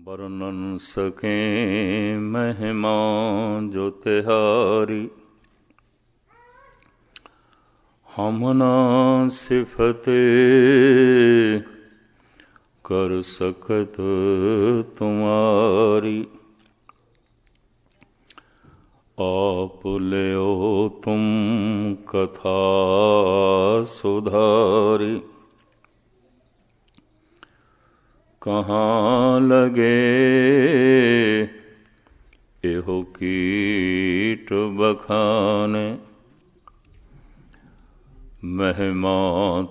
वर्णन सकें महिमा जो तिहारी। हम ना सिफते कर सकत तुम्हारी। आप लियो तुम कथा सुधारी। कहाँ लगे एहो कीट बखाने। महिमा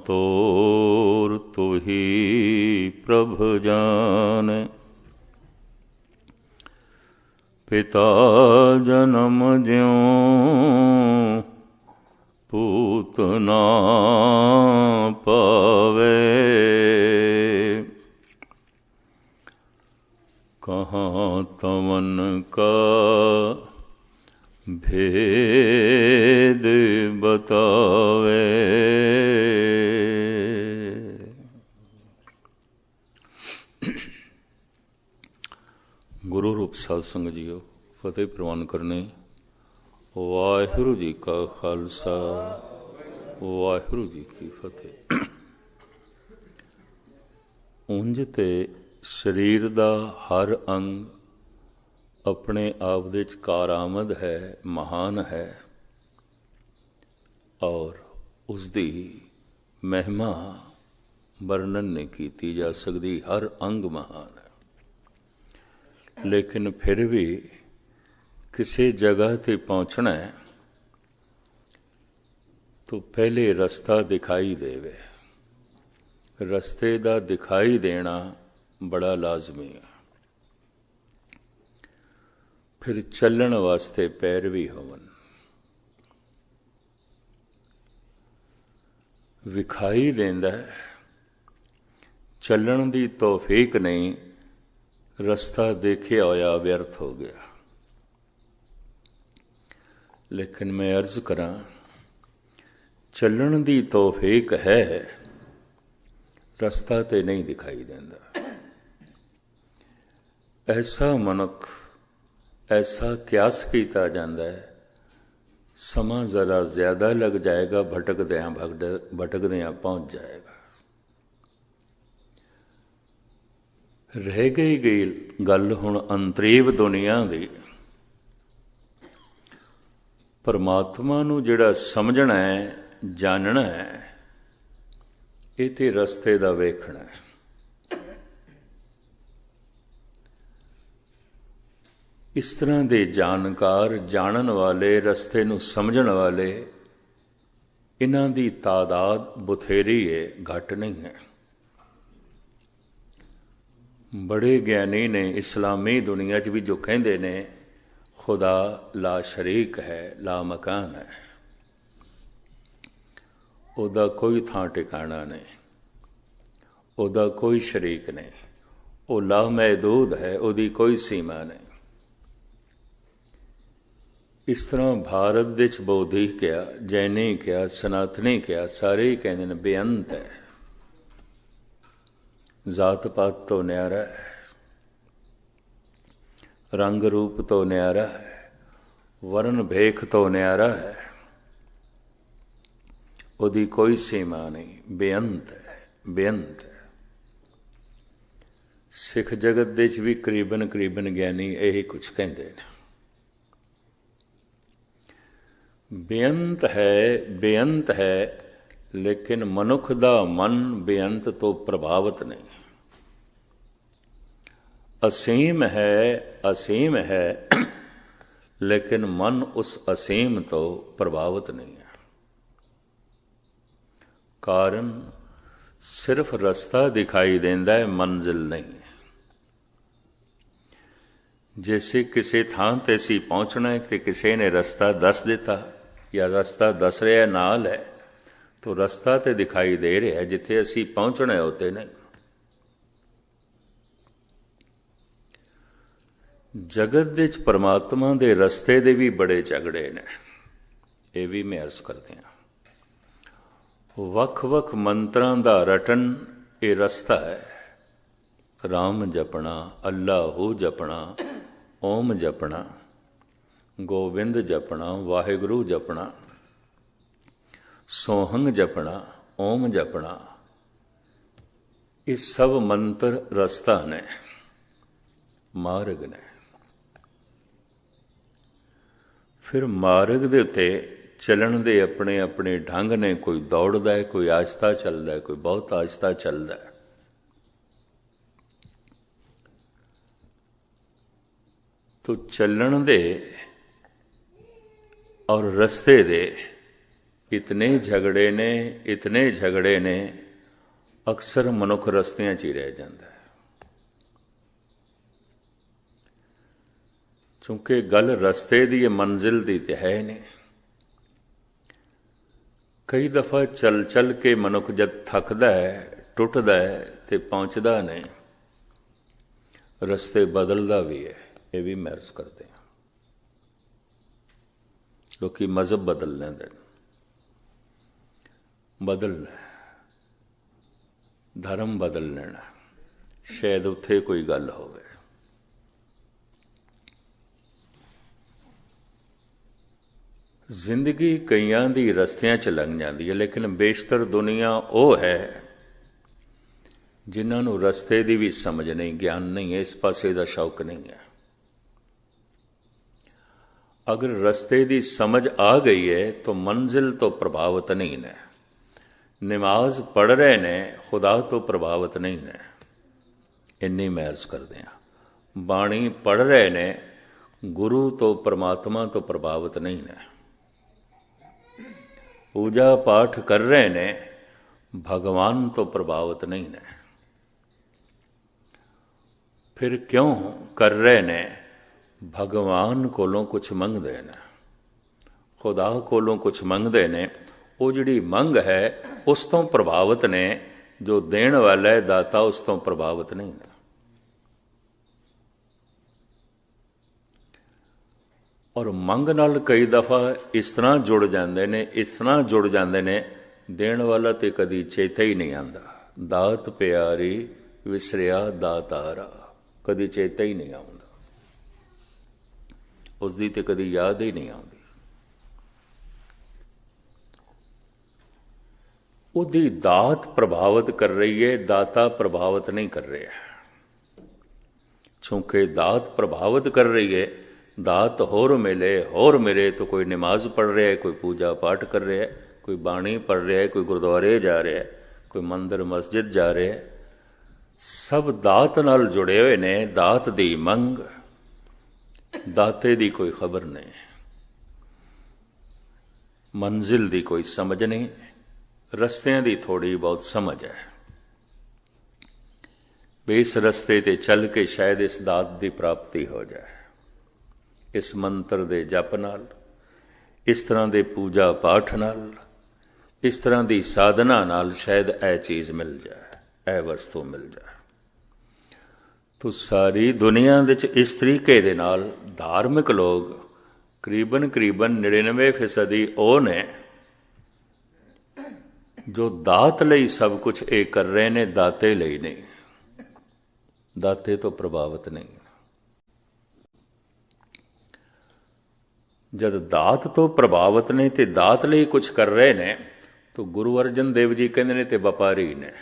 तोर तू ही प्रभु जाने। पिता जन्म ज्यों पूत ना पावे। कहाँ तवन का भेद बतावे। गुरु रूप साध संगत जीओ, फतेह प्रवान करने। वाहिगुरु जी का खालसा, वाहिगुरु जी की फतेह। ਉਂਝ ਤੇ ਸਰੀਰ ਦਾ ਹਰ ਅੰਗ ਆਪਣੇ ਆਪ ਦੇ ਵਿੱਚ ਕਾਰਾਮਦ ਹੈ, ਮਹਾਨ ਹੈ ਔਰ ਉਸ ਦੀ ਮਹਿਮਾ ਵਰਣਨ ਨਹੀਂ ਕੀਤੀ ਜਾ ਸਕਦੀ। ਹਰ ਅੰਗ ਮਹਾਨ ਹੈ, ਲੇਕਿਨ ਫਿਰ ਵੀ ਕਿਸੇ ਜਗ੍ਹਾ ਤੇ ਪਹੁੰਚਣਾ ਹੈ ਤਾਂ ਪਹਿਲੇ ਰਸਤਾ ਦਿਖਾਈ ਦੇਵੇ। ਰਸਤੇ ਦਾ ਦਿਖਾਈ ਦੇਣਾ ਬੜਾ ਲਾਜ਼ਮੀ ਹੈ। ਫਿਰ ਚੱਲਣ ਵਾਸਤੇ ਪੈਰ ਵੀ ਹੋਵਣ। ਵਿਖਾਈ ਦਿੰਦਾ ਚੱਲਣ ਦੀ ਤੌਫੀਕ ਨਹੀਂ, ਰਸਤਾ ਦੇਖਿਆ ਹੋਇਆ ਵਿਅਰਥ ਹੋ ਗਿਆ। ਲੇਕਿਨ ਮੈਂ ਅਰਜ਼ ਕਰਾਂ, ਚੱਲਣ ਦੀ ਤੌਫੀਕ ਹੈ, ਰਸਤਾ ਤੇ ਨਹੀਂ ਦਿਖਾਈ ਦਿੰਦਾ। ਐਸਾ ਮਨੁੱਖ, ਐਸਾ ਕਿਆਸ ਕੀਤਾ ਜਾਂਦਾ ਹੈ, ਸਮਾਂ ਜ਼ਰਾ ਜ਼ਿਆਦਾ ਲੱਗ ਜਾਏਗਾ, ਭਟਕਦਿਆਂ ਪਹੁੰਚ ਜਾਏਗਾ। ਰਹਿ ਗਈ ਗੱਲ ਹੁਣ ਅੰਤਰੀਵ ਦੁਨੀਆ ਦੀ। ਪਰਮਾਤਮਾ ਨੂੰ ਜਿਹੜਾ ਸਮਝਣਾ ਹੈ, ਜਾਣਨਾ ਹੈ, ਇਹ ਤੇ ਰਸਤੇ ਦਾ ਵੇਖਣਾ ਹੈ। ਇਸ ਤਰ੍ਹਾਂ ਦੇ ਜਾਣਕਾਰ, ਜਾਣਨ ਵਾਲੇ, ਰਸਤੇ ਨੂੰ ਸਮਝਣ ਵਾਲੇ, ਇਹਨਾਂ ਦੀ ਤਾਦਾਦ ਬਥੇਰੀ ਹੈ, ਘੱਟ ਨਹੀਂ ਹੈ। ਬੜੇ ਗਿਆਨੀ ਨੇ ਇਸਲਾਮੀ ਦੁਨੀਆ 'ਚ ਵੀ ਜੋ ਕਹਿੰਦੇ ਨੇ ਖੁਦਾ ਲਾ ਸ਼ਰੀਕ ਹੈ, ਲਾ ਮਕਾਨ ਹੈ, ਉਹਦਾ ਕੋਈ ਥਾਂ ਟਿਕਾਣਾ ਨਹੀਂ, ਉਹਦਾ ਕੋਈ ਸ਼ਰੀਕ ਨਹੀਂ, ਉਹ ਲਾ ਮਹਿਦੂਦ ਹੈ, ਉਹਦੀ ਕੋਈ ਸੀਮਾ ਨਹੀਂ। ਇਸ ਤਰ੍ਹਾਂ ਭਾਰਤ ਦੇ 'ਚ ਬੌਧੀ ਕਿਹਾ, ਜੈਨੀ ਕਿਹਾ, ਸਨਾਤਨੀ ਕਿਹਾ, ਸਾਰੇ ਹੀ ਕਹਿੰਦੇ ਨੇ ਬੇਅੰਤ ਹੈ, ਜ਼ਾਤ ਪਾਤ ਤੋਂ ਨਿਆਰਾ ਹੈ, ਰੰਗ ਰੂਪ ਤੋਂ ਨਿਆਰਾ ਹੈ, ਵਰਨ ਭੇਖ ਤੋਂ ਨਿਆਰਾ ਹੈ, ਉਹਦੀ ਕੋਈ ਸੀਮਾ ਨਹੀਂ, ਬੇਅੰਤ ਹੈ, ਬੇਅੰਤ ਹੈ। ਸਿੱਖ ਜਗਤ ਦੇ 'ਚ ਵੀ ਕਰੀਬਨ ਗਿਆਨੀ ਇਹੀ ਕੁਛ ਕਹਿੰਦੇ ਨੇ। ਬੇਅੰਤ ਹੈ, ਲੇਕਿਨ ਮਨੁੱਖ ਦਾ ਮਨ ਬੇਅੰਤ ਤੋਂ ਪ੍ਰਭਾਵਿਤ ਨਹੀਂ। ਅਸੀਮ ਹੈ, ਲੇਕਿਨ ਮਨ ਉਸ ਅਸੀਮ ਤੋਂ ਪ੍ਰਭਾਵਿਤ ਨਹੀਂ ਹੈ। ਕਾਰਨ ਸਿਰਫ ਰਸਤਾ ਦਿਖਾਈ ਦਿੰਦਾ ਹੈ, ਮੰਜ਼ਿਲ ਨਹੀਂ। ਜੈਸੇ ਕਿਸੇ ਥਾਂ ਤੇ ਅਸੀਂ ਪਹੁੰਚਣਾ ਹੈ ਤੇ ਕਿਸੇ ਨੇ ਰਸਤਾ ਦੱਸ ਦਿੱਤਾ ਜਾਂ ਰਸਤਾ ਦੱਸ ਰਿਹਾ ਨਾਲ ਹੈ, ਤਾਂ ਰਸਤਾ ਤੇ ਦਿਖਾਈ ਦੇ ਰਿਹਾ, ਜਿੱਥੇ ਅਸੀਂ ਪਹੁੰਚਣਾ ਉੱਤੇ ਨਹੀਂ। ਜਗਤ ਦੇ 'ਚ ਪਰਮਾਤਮਾ ਦੇ ਰਸਤੇ ਦੇ ਵੀ ਬੜੇ ਝਗੜੇ ਨੇ, ਇਹ ਵੀ ਮੈਂ ਅਰਜ਼ ਕਰਦੇ ਹਾਂ। ਵੱਖ-ਵੱਖ ਮੰਤਰਾਂ ਦਾ ਰਟਨ ਇਹ ਰਸਤਾ ਹੈ। राम जपना, अल्लाहू जपना, ओम जपना, गोविंद जपना, वाहिगुरु जपना, सोहंग जपना, ओम जपना, ये सब मंत्र रस्ता ने, मार्ग ने। फिर मार्ग दे उत्ते चलन दे अपने अपने ढंग ने, कोई दौड़दा है, कोई आहिस्ता चलदा है, कोई बहुत आहिस्ता चलदा है। तो चलन दे और रस्ते दे इतने झगड़े ने, इतने झगड़े ने, अक्सर मनुख रस्तियां च ही रह जाता है। क्योंकि गल रस्ते दी मंजिल दी ते है नहीं। कई दफा चल चल के मनुख जब थकदा है, टुटदा है, तो पहुंचदा नहीं, रस्ते बदलदा भी है। ये भी महसूस करते हैं लोग, मजहब बदल लेंदे, बदलना, धर्म बदल लेना, शायद उत्थे कोई गल होवे। जिंदगी कईयां दी रस्तियां च लंघ जाती है, लेकिन बेशतर दुनिया वो है जिन्हां नूं रस्ते दी भी समझ नहीं, ज्ञान नहीं है, इस पासे दा शौक नहीं है। अगर रस्ते दी समझ आ गई है तो मंजिल तो प्रभावित नहीं है। नमाज पढ़ रहे ने, खुदा तो प्रभावित नहीं है, इन्नी महर्ज करते हैं। बाणी पढ़ रहे ने, गुरु तो परमात्मा तो प्रभावित नहीं है। पूजा पाठ कर रहे ने, भगवान तो प्रभावित नहीं है। फिर क्यों कर रहे ने? भगवान कोलों कुछ मंगदे ने, खुदा कोलों कुछ मंगदे ने। वो जिहड़ी मंग है उस तो प्रभावित ने, जो देण वाला है दाता उस तो प्रभावित नहीं है। और मंग नाल कई दफा इस तरह जुड़ जाते ने, इस तरह जुड़ जाते ने, देण वाला तो कदी चेता ही नहीं आंदा। दात प्यारी विसरिया दातारा, कदी चेता ही नहीं आउंदा, उसकी तो कदी याद ही नहीं आती। उसकी दात प्रभावित कर रही है, दाता प्रभावित नहीं कर रहा है। क्योंकि दात प्रभावित कर रही है, दात होर मिले तो कोई नमाज पढ़ रहा है, कोई पूजा पाठ कर रहा है, कोई बाणी पढ़ रहा है, कोई गुरुद्वारे जा रहा है, कोई मंदिर मस्जिद जा रहा है। सब दात नाल जुड़े हुए ने। दात दी मंग, दाते दी कोई खबर नहीं, मंजिल दी कोई समझ नहीं, रस्तियां दी थोड़ी बहुत समझ है। इस रस्ते ते चल के शायद इस दात दी प्राप्ति हो जाए। इस मंत्र दे जप नाल, इस तरह दे पूजा पाठ नाल, इस तरह दी साधना नाल शायद यह चीज मिल जाए, यह वस्तु मिल जाए। तो सारी दुनिया विच इस तरीके दे नाल धार्मिक लोग करीबन 99% वो ने जो दात लई सब कुछ ये कर रहे ने, दाते लई नहीं। दाते तो प्रभावित नहीं। जब दात तो प्रभावित नहीं ते दात लई कुछ कर रहे ने, तो गुरु अर्जन देव जी कहते ने ते व्यापारी ने।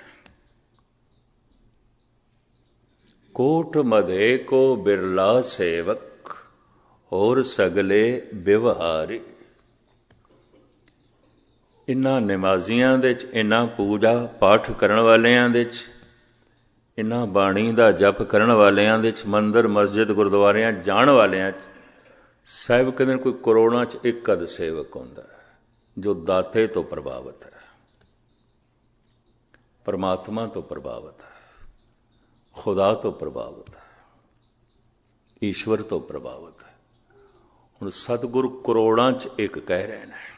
कोट मधे को बिरला सेवक और सगले व्यवहारी। इन्हां नमाजियां दे च, इन्हां पूजा पाठ करन वालियां दे च, इन्हां बाणी दा जप करन वालियां दे च, मंदिर मस्जिद गुरुद्वारियां जाण वालियां च, साहिब कहते कोई करोड़ां च एक अध सेवक होंदा है जो दाते तो प्रभावित है, परमात्मा तो प्रभावित है, खुदा तो प्रभावित है, ईश्वर तो प्रभावित है। हुण सतगुरु करोड़ां च एक कह रहे हैं।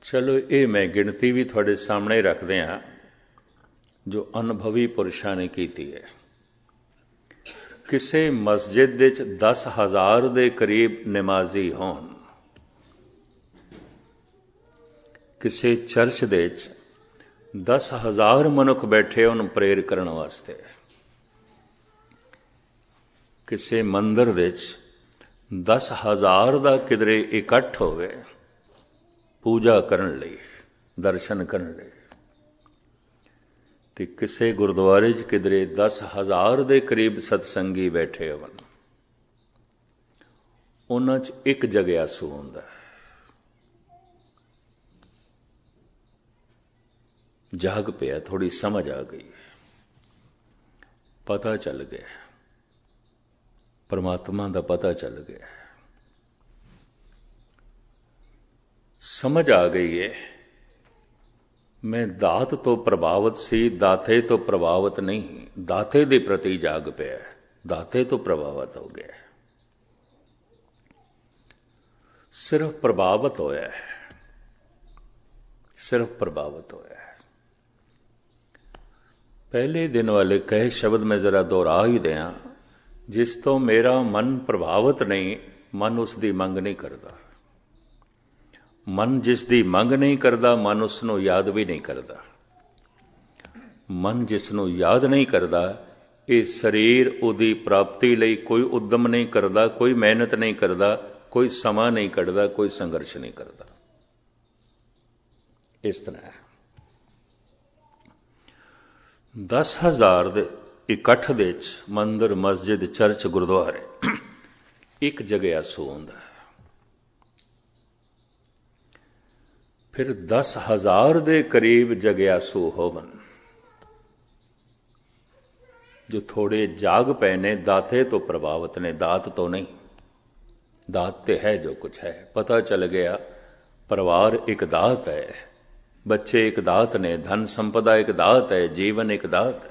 चलो ये मैं गिनती भी थोड़े सामने रखते हैं जो अनुभवी पुरुषों ने की है। किसी मस्जिद विच 10,000 के करीब नमाजी होन, किसी चर्च दे 10,000 ਮਨੁੱਖ ਬੈਠੇ ਉਹਨੂੰ ਪ੍ਰੇਰ ਕਰਨ ਵਾਸਤੇ। ਕਿਸੇ ਮੰਦਰ ਵਿੱਚ 10,000 ਦਾ ਕਿਧਰੇ ਇਕੱਠ ਹੋਵੇ ਪੂਜਾ ਕਰਨ ਲਈ, ਦਰਸ਼ਨ ਕਰਨ ਲਈ, ਤੇ ਕਿਸੇ ਗੁਰਦੁਆਰੇ 'ਚ ਕਿਧਰੇ 10,000 ਦੇ ਕਰੀਬ ਸਤਸੰਗੀ ਬੈਠੇ ਹੋਣ, ਉਹਨਾਂ 'ਚ ਇੱਕ ਜਗਿਆਸੂ ਹੁੰਦਾ। ਜਾਗ ਪਿਆ, ਥੋੜੀ ਸਮਝ ਆ ਗਈ, ਪਤਾ ਚੱਲ ਗਿਆ, ਪਰਮਾਤਮਾ ਦਾ ਪਤਾ ਚੱਲ ਗਿਆ, ਸਮਝ ਆ ਗਈ ਹੈ ਮੈਂ ਦਾਤ ਤੋਂ ਪ੍ਰਭਾਵਿਤ ਸੀ, ਦਾਤੇ ਤੋਂ ਪ੍ਰਭਾਵਿਤ ਨਹੀਂ। ਦਾਤੇ ਦੇ ਪ੍ਰਤੀ ਜਾਗ ਪਿਆ, ਦਾਤੇ ਤੋਂ ਪ੍ਰਭਾਵਿਤ ਹੋ ਗਿਆ, ਸਿਰਫ ਪ੍ਰਭਾਵਿਤ ਹੋਇਆ, ਸਿਰਫ ਪ੍ਰਭਾਵਿਤ ਹੋਇਆ। ਪਹਿਲੇ ਦਿਨ ਵਾਲੇ ਕਹੇ ਸ਼ਬਦ ਮੈਂ ਜ਼ਰਾ ਦੁਹਰਾ ਹੀ ਦਿਆਂ, ਜਿਸ ਤੋਂ ਮੇਰਾ ਮਨ ਪ੍ਰਭਾਵਿਤ ਨਹੀਂ, ਮਨ ਉਸ ਦੀ ਮੰਗ ਨਹੀਂ ਕਰਦਾ। ਮਨ ਜਿਸ ਦੀ ਮੰਗ ਨਹੀਂ ਕਰਦਾ, ਮਨ ਉਸ ਨੂੰ ਯਾਦ ਵੀ ਨਹੀਂ ਕਰਦਾ। ਮਨ ਜਿਸ ਨੂੰ ਯਾਦ ਨਹੀਂ ਕਰਦਾ, ਇਹ ਸਰੀਰ ਉਹਦੀ ਪ੍ਰਾਪਤੀ ਲਈ ਕੋਈ ਉਦਮ ਨਹੀਂ ਕਰਦਾ, ਕੋਈ ਮਿਹਨਤ ਨਹੀਂ ਕਰਦਾ, ਕੋਈ ਸਮਾਂ ਨਹੀਂ ਕੱਢਦਾ, ਕੋਈ ਸੰਘਰਸ਼ ਨਹੀਂ ਕਰਦਾ। ਇਸ ਤਰ੍ਹਾਂ ਹੈ। 10,000 ਦੇ ਇਕੱਠ ਦੇ ਵਿੱਚ ਮੰਦਰ, ਮਸਜਿਦ, ਚਰਚ, ਗੁਰਦੁਆਰੇ ਇੱਕ ਜਗਿਆਸੂ ਹੁੰਦਾ। ਫਿਰ 10,000 ਦੇ ਕਰੀਬ ਜਗਿਆਸੂ ਹੋਵਨ, ਜੋ ਥੋੜੇ ਜਾਗ ਪਏ ਨੇ, ਦਾਤੇ ਤੋਂ ਪ੍ਰਭਾਵਿਤ ਨੇ, ਦਾਤ ਤੋਂ ਨਹੀਂ। ਦਾਤ ਤੇ ਹੈ ਜੋ ਕੁਛ ਹੈ, ਪਤਾ ਚੱਲ ਗਿਆ ਪਰਿਵਾਰ ਇੱਕ ਦਾਤ ਹੈ, ਬੱਚੇ ਇੱਕ ਦਾਤ ਨੇ, ਧਨ ਸੰਪਦਾ ਇੱਕ ਦਾਤ ਹੈ, ਜੀਵਨ ਇੱਕ ਦਾਤ ਹੈ।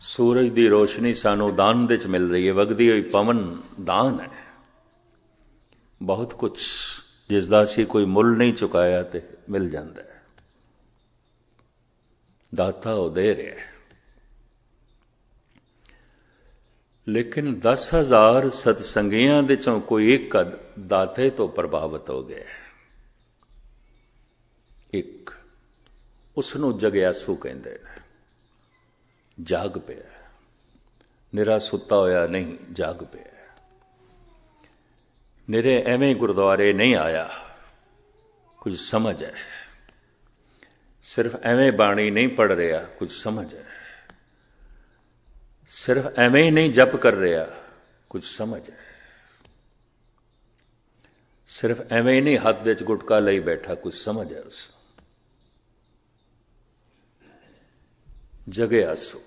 ਸੂਰਜ ਦੀ ਰੋਸ਼ਨੀ ਸਾਨੂੰ ਦਾਨ ਦੇ ਚ ਮਿਲ ਰਹੀ ਹੈ, ਵਗਦੀ ਹੋਈ ਪਵਨ ਦਾਨ ਹੈ। ਬਹੁਤ ਕੁਛ ਜਿਸ ਦਾ ਅਸੀਂ ਕੋਈ ਮੁੱਲ ਨਹੀਂ ਚੁਕਾਇਆ ਤੇ ਮਿਲ ਜਾਂਦਾ ਹੈ। ਦਾਤਾ ਉਹ ਦੇ ਰਿਹਾ। ਲੇਕਿਨ 10,000 ਸਤਸੰਗੀਆਂ ਦੇ ਚੋਂ ਕੋਈ ਇੱਕ ਦਾਤੇ ਤੋਂ ਪ੍ਰਭਾਵਿਤ ਹੋ ਗਿਆ। ਇੱਕ, ਉਸ ਨੂੰ ਜਗਿਆਸੂ ਕਹਿੰਦੇ ਨੇ। ਜਾਗ ਪਿਆ, ਨਿਰਾ ਸੁੱਤਾ ਹੋਇਆ ਨਹੀਂ, ਜਾਗ ਪਿਆ। ਨਿਰੇ ਐਵੇਂ ਗੁਰਦੁਆਰੇ ਨਹੀਂ ਆਇਆ, ਕੁਝ ਸਮਝ ਹੈ। ਸਿਰਫ ਐਵੇਂ ਬਾਣੀ ਨਹੀਂ ਪੜ੍ਹ ਰਿਹਾ, ਕੁਝ ਸਮਝ ਹੈ। ਸਿਰਫ ਐਵੇਂ ਹੀ ਨਹੀਂ ਜਪ ਕਰ ਰਿਹਾ, ਕੁਝ ਸਮਝ ਹੈ। ਸਿਰਫ ਐਵੇਂ ਹੀ ਨਹੀਂ ਹੱਥ ਦੇ ਚ ਗੁਟਕਾ ਲਈ ਬੈਠਾ, ਕੁਝ ਸਮਝ ਹੈ ਉਸ ਨੂੰ। ਜਗਿਆਸੂ।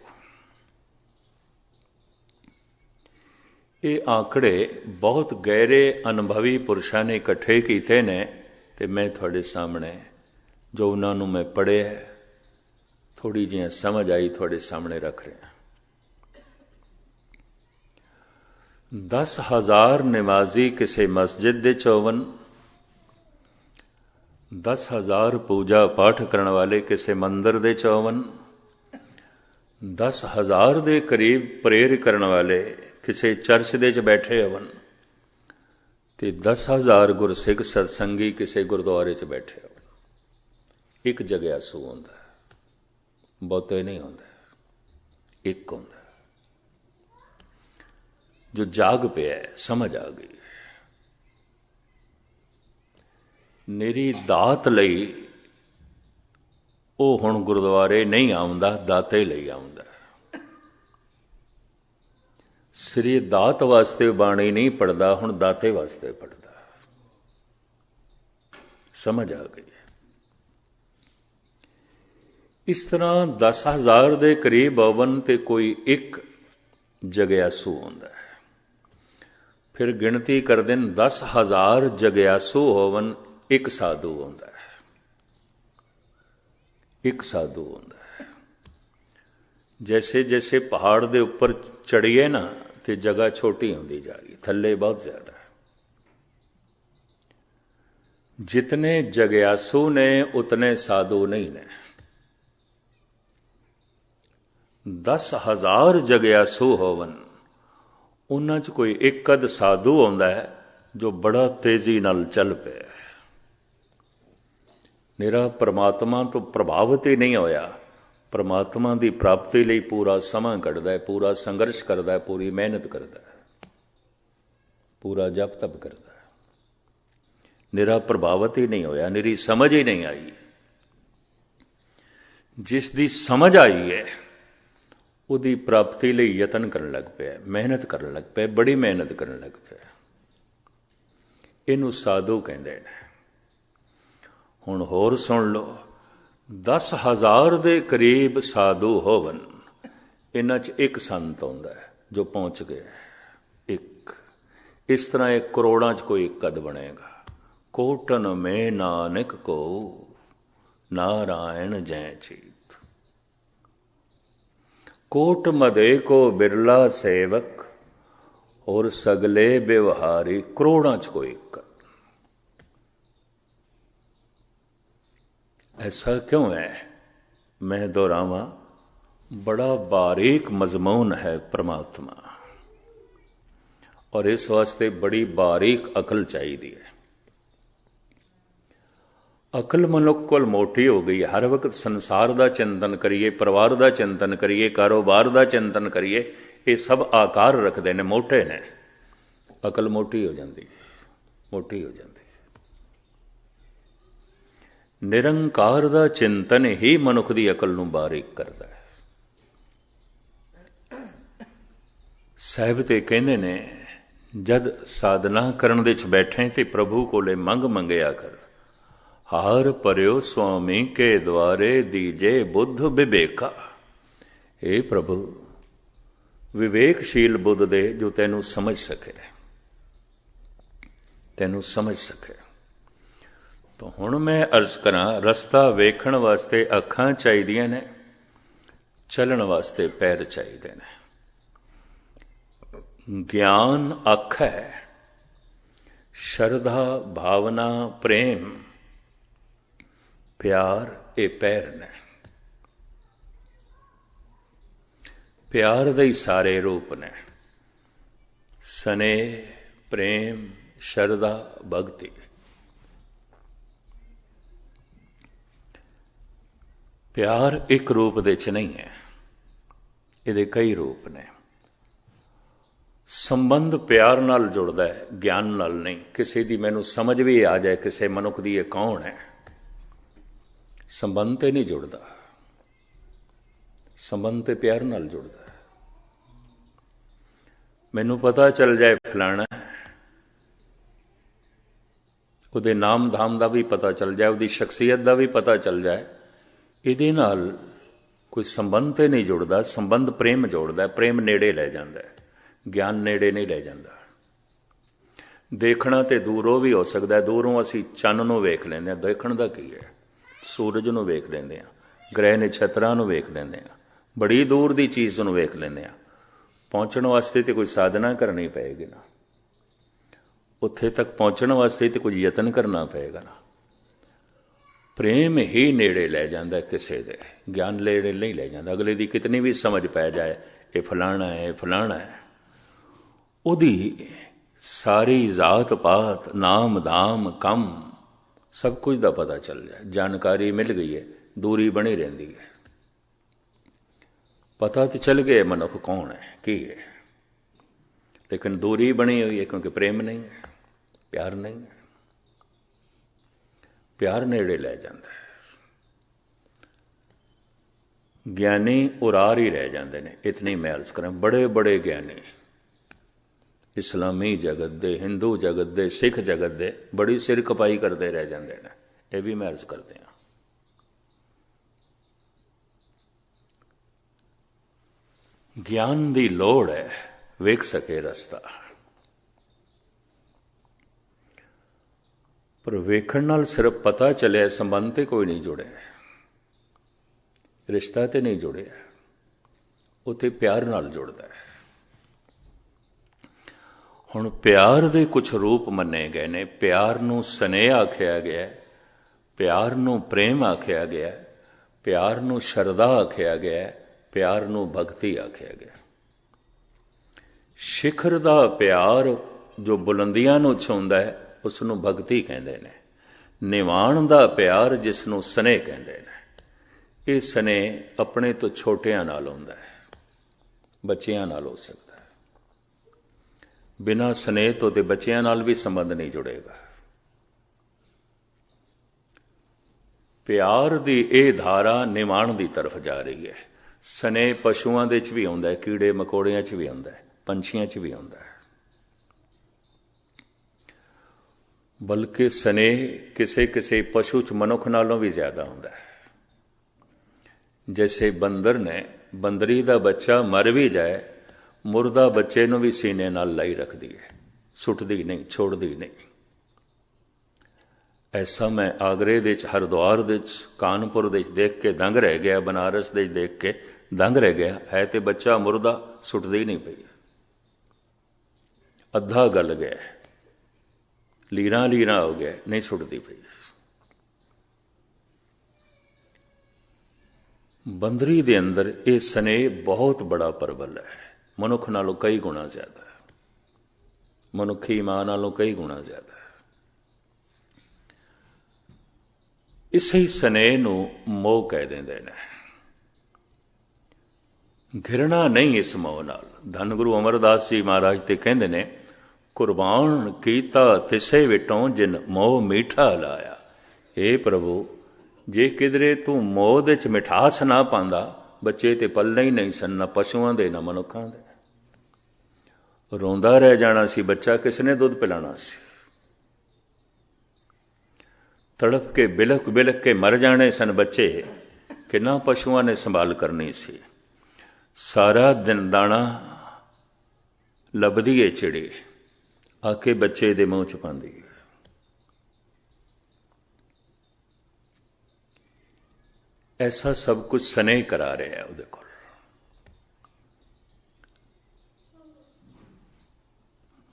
ਇਹ ਆંકੜੇ ਬਹੁਤ ਗਹਿਰੇ ਅਨੁਭਵੀ ਪੁਰਸ਼ਾਂ ਨੇ ਇਕੱਠੇ ਕੀਤੇ ਨੇ, ਤੇ ਮੈਂ ਤੁਹਾਡੇ ਸਾਹਮਣੇ ਜੋ ਉਹਨਾਂ ਨੂੰ ਮੈਂ ਪੜ੍ਹਿਆ, ਥੋੜੀ ਜਿਹੀ ਸਮਝ ਆਈ, ਤੁਹਾਡੇ ਸਾਹਮਣੇ ਰੱਖ ਰਿਹਾ। 10,000 ਨਿਮਾਜ਼ੀ ਕਿਸੇ ਮਸਜਿਦ ਦੇ ਹੋਵਨ, 10,000 ਪੂਜਾ ਪਾਠ ਕਰਨ ਵਾਲੇ ਕਿਸੇ ਮੰਦਰ ਦੇ ਹੋਵਨ, 10,000 ਦੇ ਕਰੀਬ ਪ੍ਰੇਰ ਕਰਨ ਵਾਲੇ ਕਿਸੇ ਚਰਚ ਦੇ ਚ ਬੈਠੇ ਹੋਵਨ, ਤੇ 10,000 ਗੁਰਸਿੱਖ ਸਤਸੰਗੀ ਕਿਸੇ ਗੁਰਦੁਆਰੇ ਚ ਬੈਠੇ ਹੋਵਨ। ਇੱਕ ਜਗਿਆਸੂ ਹੁੰਦਾ, ਬਹੁਤੇ ਨਹੀਂ ਹੁੰਦਾ, ਇੱਕ ਹੁੰਦਾ ਜੋ ਜਾਗ ਪਿਆ, ਸਮਝ ਆ ਗਈ। ਮੇਰੀ ਦਾਤ ਲਈ ਉਹ ਹੁਣ ਗੁਰਦੁਆਰੇ ਨਹੀਂ ਆਉਂਦਾ, ਦਾਤੇ ਲਈ ਆਉਂਦਾ। ਸ੍ਰੀ ਦਾਤ ਵਾਸਤੇ ਬਾਣੀ ਨਹੀਂ ਪੜਦਾ, ਹੁਣ ਦਾਤੇ ਵਾਸਤੇ ਪੜਦਾ। ਸਮਝ ਆ ਗਈ। ਇਸ ਤਰ੍ਹਾਂ 10,000 ਦੇ ਕਰੀਬ ਹੋਵਨ ਤੇ ਕੋਈ ਇੱਕ ਜਗਿਆਸੂ ਹੁੰਦਾ ਹੈ। ਫਿਰ ਗਿਣਤੀ ਕਰਦੇ ਨੇ 10,000 ਜਗਿਆਸੂ ਹੋਵਨ, ਇੱਕ ਸਾਧੂ ਹੁੰਦਾ ਹੈ। ਇੱਕ ਸਾਧੂ ਹੁੰਦਾ ਹੈ। ਜੈਸੇ ਜੈਸੇ ਪਹਾੜ ਦੇ ਉੱਪਰ ਚੜੀਏ ਨਾ, ਤੇ ਜਗ੍ਹਾ ਛੋਟੀ ਹੁੰਦੀ ਜਾ ਰਹੀ, ਥੱਲੇ ਬਹੁਤ ਜ਼ਿਆਦਾ। ਜਿਤਨੇ ਜਗਿਆਸੂ ਨੇ ਉਤਨੇ ਸਾਧੂ ਨਹੀਂ ਨੇ। 10,000 ਜਗਿਆਸੂ ਹੋਵਨ, ਉਹਨਾਂ 'ਚ ਕੋਈ ਇੱਕ ਅੱਧ ਸਾਧੂ ਆਉਂਦਾ ਹੈ ਜੋ ਬੜਾ ਤੇਜ਼ੀ ਨਾਲ ਚੱਲ ਪਿਆ। ਨਿਰਾ ਪਰਮਾਤਮਾ ਤੋਂ ਪ੍ਰਭਾਵਿਤ ਹੀ ਨਹੀਂ ਹੋਇਆ, ਪਰਮਾਤਮਾ ਦੀ ਪ੍ਰਾਪਤੀ ਲਈ ਪੂਰਾ ਸਮਾਂ ਕੱਢਦਾ ਹੈ, ਪੂਰਾ ਸੰਘਰਸ਼ ਕਰਦਾ ਹੈ, ਪੂਰੀ ਮਿਹਨਤ ਕਰਦਾ ਹੈ, ਪੂਰਾ ਜਪ ਤਪ ਕਰਦਾ ਹੈ। ਨਿਰਾ ਪ੍ਰਭਾਵਿਤ ਹੀ ਨਹੀਂ ਹੋਇਆ, ਨਿਰੀ ਸਮਝ ਹੀ ਨਹੀਂ ਆਈ। ਜਿਸ ਦੀ ਸਮਝ ਆਈ ਹੈ ਉਹਦੀ ਪ੍ਰਾਪਤੀ ਲਈ ਯਤਨ ਕਰਨ ਲੱਗ ਪਿਆ, ਮਿਹਨਤ ਕਰਨ ਲੱਗ ਪਿਆ, ਬੜੀ ਮਿਹਨਤ ਕਰਨ ਲੱਗ ਪਿਆ। ਇਹਨੂੰ ਸਾਧੂ ਕਹਿੰਦੇ ਨੇ। ਹੁਣ ਹੋਰ ਸੁਣ ਲਓ, 10,000 ਦੇ ਕਰੀਬ ਸਾਧੂ ਹੋਵਨ, ਇਹਨਾਂ 'ਚ ਇੱਕ ਸੰਤ ਆਉਂਦਾ ਹੈ ਜੋ ਪਹੁੰਚ ਗਿਆ, ਇੱਕ। ਇਸ ਤਰ੍ਹਾਂ ਇਹ ਕਰੋੜਾਂ 'ਚ ਕੋਈ ਇੱਕ ਅਦ ਬਣੇਗਾ। ਕੋਟਨ ਮੇ ਨਾਨਕ ਕੋ ਨਾਰਾਇਣ ਜੈ ਚੀਤ, ਕੋਟ ਮਦੇ ਕੋ ਬਿਰਲਾ ਸੇਵਕ और सगले व्यवहारी। करोड़ों च कोई एक। ऐसा क्यों है? मैं दोहरावा, बड़ा बारीक मजमून है परमात्मा, और इस वास्ते बड़ी बारीक अकल चाहिए है। अकल मनुख कोल मोटी हो गई, हर वक्त संसार का चिंतन करिए, परिवार का चिंतन करिए, कारोबार का चिंतन करिए, ये सब आकार रखते हैं, मोटे ने। अकल मोटी हो जाती, मोटी हो जाती। निरंकार का चिंतन ही मनुख की अकल नूं बारीक करता है। साहिब ते कहंदे ने, जद साधना करन विच बैठे ते प्रभु कोले मंग मंगया कर, हार परियो स्वामी के द्वारे दीजे बुद्ध विवेका। हे प्रभु, विवेकशील बुद्ध दे जो तैनू समझ सके, तैनू समझ सके। तो हुण मैं अर्ज करा, रस्ता वेखण वास्ते अखां चाहिदियां ने, चलण वास्ते पैर चाहिदे ने। ज्ञान अख है, शरधा भावना प्रेम प्यार ये पैर ने। प्यार दे ही सारे रूप ने, स्नेह प्रेम शरधा भगति। प्यार एक रूप दे च नहीं है, ये कई रूप ने। संबंध प्यार नाल जुड़दा है, ज्ञान नाल नहीं। किसी दी मैनू समझ भी आ जाए किसी मनुख दी ये कौन है, संबंध ते नहीं जुड़दा। संबंध ते प्यार नाल जुड़दा। मैनू पता चल जाए फलाना, उहदे नाम धाम का भी पता चल जाए, उहदी शख्सियत का भी पता चल जाए, इहदे नाल कोई संबंध ते नहीं जुड़दा। संबंध प्रेम जोड़दा, प्रेम नेड़े लै जांदा है, ज्ञान नेड़े नहीं लै जांदा। देखना तो दूरों भी हो सकता है, दूरों असी चन्न नूं वेख लैंदे, देखण दा की है, सूरज नूं वेख लैंदे आ, ग्रह नक्षत्रां नूं वेख लैंदे आ, बड़ी दूर की चीज़ नूं वेख लैंदे आ। पहुँचने वास्ते तो कोई साधना करनी पेगी ना, उत्थे तक पहुँचने वास्ते तो कुछ यतन करना पेगा ना। प्रेम ही नेड़े लै जांदा है किसी दे, ज्ञान नेड़े नहीं लै जांदा। अगले दी कितनी भी समझ पै जाए ये फलाना है, ये फलाना है, उहदी सारी जात पात नाम धाम कम सब कुछ दा पता चल जाए, जानकारी मिल गई है, दूरी बनी रहिंदी है। पता तो चल गया मनुख कौन है की है, लेकिन दूरी बनी हुई है क्योंकि प्रेम नहीं है, प्यार नहीं है। प्यार नेड़े लै जाता है। ज्ञानी उरार ही रह जाते हैं। इतनी मैं अर्ज करें, बड़े बड़े ज्ञानी इस्लामी जगत दे, हिंदू जगत दे, सिख जगत दे बड़ी सिर खपाई करते रह जाते हैं। यह भी मैं अर्ज करते हैं। ज्ञान की लोड़ है, वेख सके रस्ता, पर वेखण नाल सिर्फ पता चलिया, संबंध ते कोई नहीं जुड़े, रिश्ता ते नहीं जुड़े, उत्ते प्यार नाल जुड़दा है। हुण प्यार दे कुछ रूप मन्ने गए ने। प्यार नूं स्नेह आख्या गया, प्यार नूं प्रेम आख्या गया, प्यार नूं शरधा आख्या गया, प्यार नूं भगती आख्या गया। शिखर दा प्यार जो बुलंदियां नूं छूंदा है उसनूं भगती कहंदे ने। ਨਿਵਾਣ ਦਾ ਪਿਆਰ ਜਿਸ ਨੂੰ ਸਨੇਹ ਕਹਿੰਦੇ ਨੇ, ਇਹ ਸਨੇਹ ਆਪਣੇ ਤੋਂ ਛੋਟਿਆਂ ਨਾਲ ਹੁੰਦਾ ਹੈ, ਬੱਚਿਆਂ ਨਾਲ ਹੋ ਸਕਦਾ ਹੈ। ਬਿਨਾਂ ਸਨੇਹ ਤੋਂ ਤੇ ਬੱਚਿਆਂ ਨਾਲ ਵੀ ਸੰਬੰਧ ਨਹੀਂ ਜੁੜੇਗਾ। ਪਿਆਰ ਦੀ ਇਹ ਧਾਰਾ ਨਿਵਾਣ ਦੀ ਤਰਫ ਜਾ ਰਹੀ ਹੈ। ਸਨੇਹ ਪਸ਼ੂਆਂ ਦੇ 'ਚ ਵੀ ਆਉਂਦਾ ਹੈ, ਕੀੜੇ ਮਕੌੜਿਆਂ 'ਚ ਵੀ ਆਉਂਦਾ ਹੈ, ਪੰਛੀਆਂ 'ਚ ਵੀ ਆਉਂਦਾ ਹੈ। ਬਲਕਿ ਸਨੇਹ ਕਿਸੇ ਕਿਸੇ ਪਸ਼ੂ 'ਚ ਮਨੁੱਖ ਨਾਲੋਂ ਵੀ ਜ਼ਿਆਦਾ ਹੁੰਦਾ ਹੈ। ਜੈਸੇ ਬੰਦਰ ਨੇ, ਬੰਦਰੀ ਦਾ ਬੱਚਾ ਮਰ ਵੀ ਜਾਏ, ਮੁਰਦਾ ਬੱਚੇ ਨੂੰ ਵੀ ਸੀਨੇ ਨਾਲ ਲਾਈ ਰੱਖਦੀ ਹੈ, ਸੁੱਟਦੀ ਨਹੀਂ, ਛੋੜਦੀ ਨਹੀਂ। ਐਸਾ ਮੈਂ ਆਗਰੇ ਦੇ 'ਚ, ਹਰਿਦੁਆਰ ਦੇ 'ਚ, ਕਾਨਪੁਰ ਦੇ 'ਚ ਦੇਖ ਕੇ ਦੰਗ ਰਹਿ ਗਿਆ, ਬਨਾਰਸ ਦੇ 'ਚ ਦੇਖ ਕੇ ਦੰਗ ਰਹਿ ਗਿਆ। ਹੈ ਤੇ ਬੱਚਾ ਮੁਰਦਾ, ਸੁੱਟਦੀ ਨਹੀਂ ਪਈ, ਅੱਧਾ ਗਲ ਗਿਆ, ਲੀਰਾਂ ਲੀਰਾਂ ਹੋ ਗਿਆ, ਨਹੀਂ ਸੁੱਟਦੀ ਪਈ। ਬੰਦਰੀ ਦੇ ਅੰਦਰ ਇਹ ਸਨੇਹ ਬਹੁਤ ਬੜਾ ਪ੍ਰਬਲ ਹੈ, ਮਨੁੱਖ ਨਾਲੋਂ ਕਈ ਗੁਣਾ ਜ਼ਿਆਦਾ ਹੈ, ਮਨੁੱਖੀ ਮਾਂ ਨਾਲੋਂ ਕਈ ਗੁਣਾ ਜ਼ਿਆਦਾ ਹੈ। ਇਸੇ ਸਨੇਹ ਨੂੰ ਮੋਹ ਕਹਿ ਦਿੰਦੇ ਨੇ। ਘਿਰਣਾ ਨਹੀਂ ਇਸ ਮੋਹ ਨਾਲ। ਧੰਨ ਗੁਰੂ ਅਮਰਦਾਸ ਜੀ ਮਹਾਰਾਜ ਤੇ ਕਹਿੰਦੇ ਨੇ, ਕੁਰਬਾਨ ਕੀਤਾ ਤਿਸੇ ਵਿਟੋਂ ਜਿਨ ਮੋਹ ਮੀਠਾ ਲਾਇਆ। ਏ ਪ੍ਰਭੂ, ਜੇ ਕਿਧਰੇ ਤੂੰ ਮੋਹ ਦੇ 'ਚ ਮਿਠਾਸ ਨਾ ਪਾਉਂਦਾ, ਬੱਚੇ ਤੇ ਪੱਲੇ ਹੀ ਨਹੀਂ ਸਨ, ਨਾ ਪਸ਼ੂਆਂ ਦੇ ਨਾ ਮਨੁੱਖਾਂ ਦੇ। ਰੋਂਦਾ ਰਹਿ ਜਾਣਾ ਸੀ ਬੱਚਾ, ਕਿਸ ਨੇ ਦੁੱਧ ਪਿਲਾਣਾ ਸੀ। ਤੜਫ ਕੇ ਬਿਲਕ ਬਿਲਕ ਕੇ ਮਰ ਜਾਣੇ ਸਨ ਬੱਚੇ, ਕਿੰਨਾ ਪਸ਼ੂਆਂ ਨੇ ਸੰਭਾਲ ਕਰਨੀ ਸੀ। ਸਾਰਾ ਦਿਨ ਦਾਣਾ ਲੱਭਦੀ ਏ ਚਿੜੀ, ਆ ਕੇ ਬੱਚੇ ਦੇ ਮੂੰਹ 'ਚ ਪਾਉਂਦੀ ਹੈ। ਐਸਾ ਸਭ ਕੁਝ ਸਨੇਹ ਕਰਾ ਰਿਹਾ ਉਹਦੇ ਕੋਲ।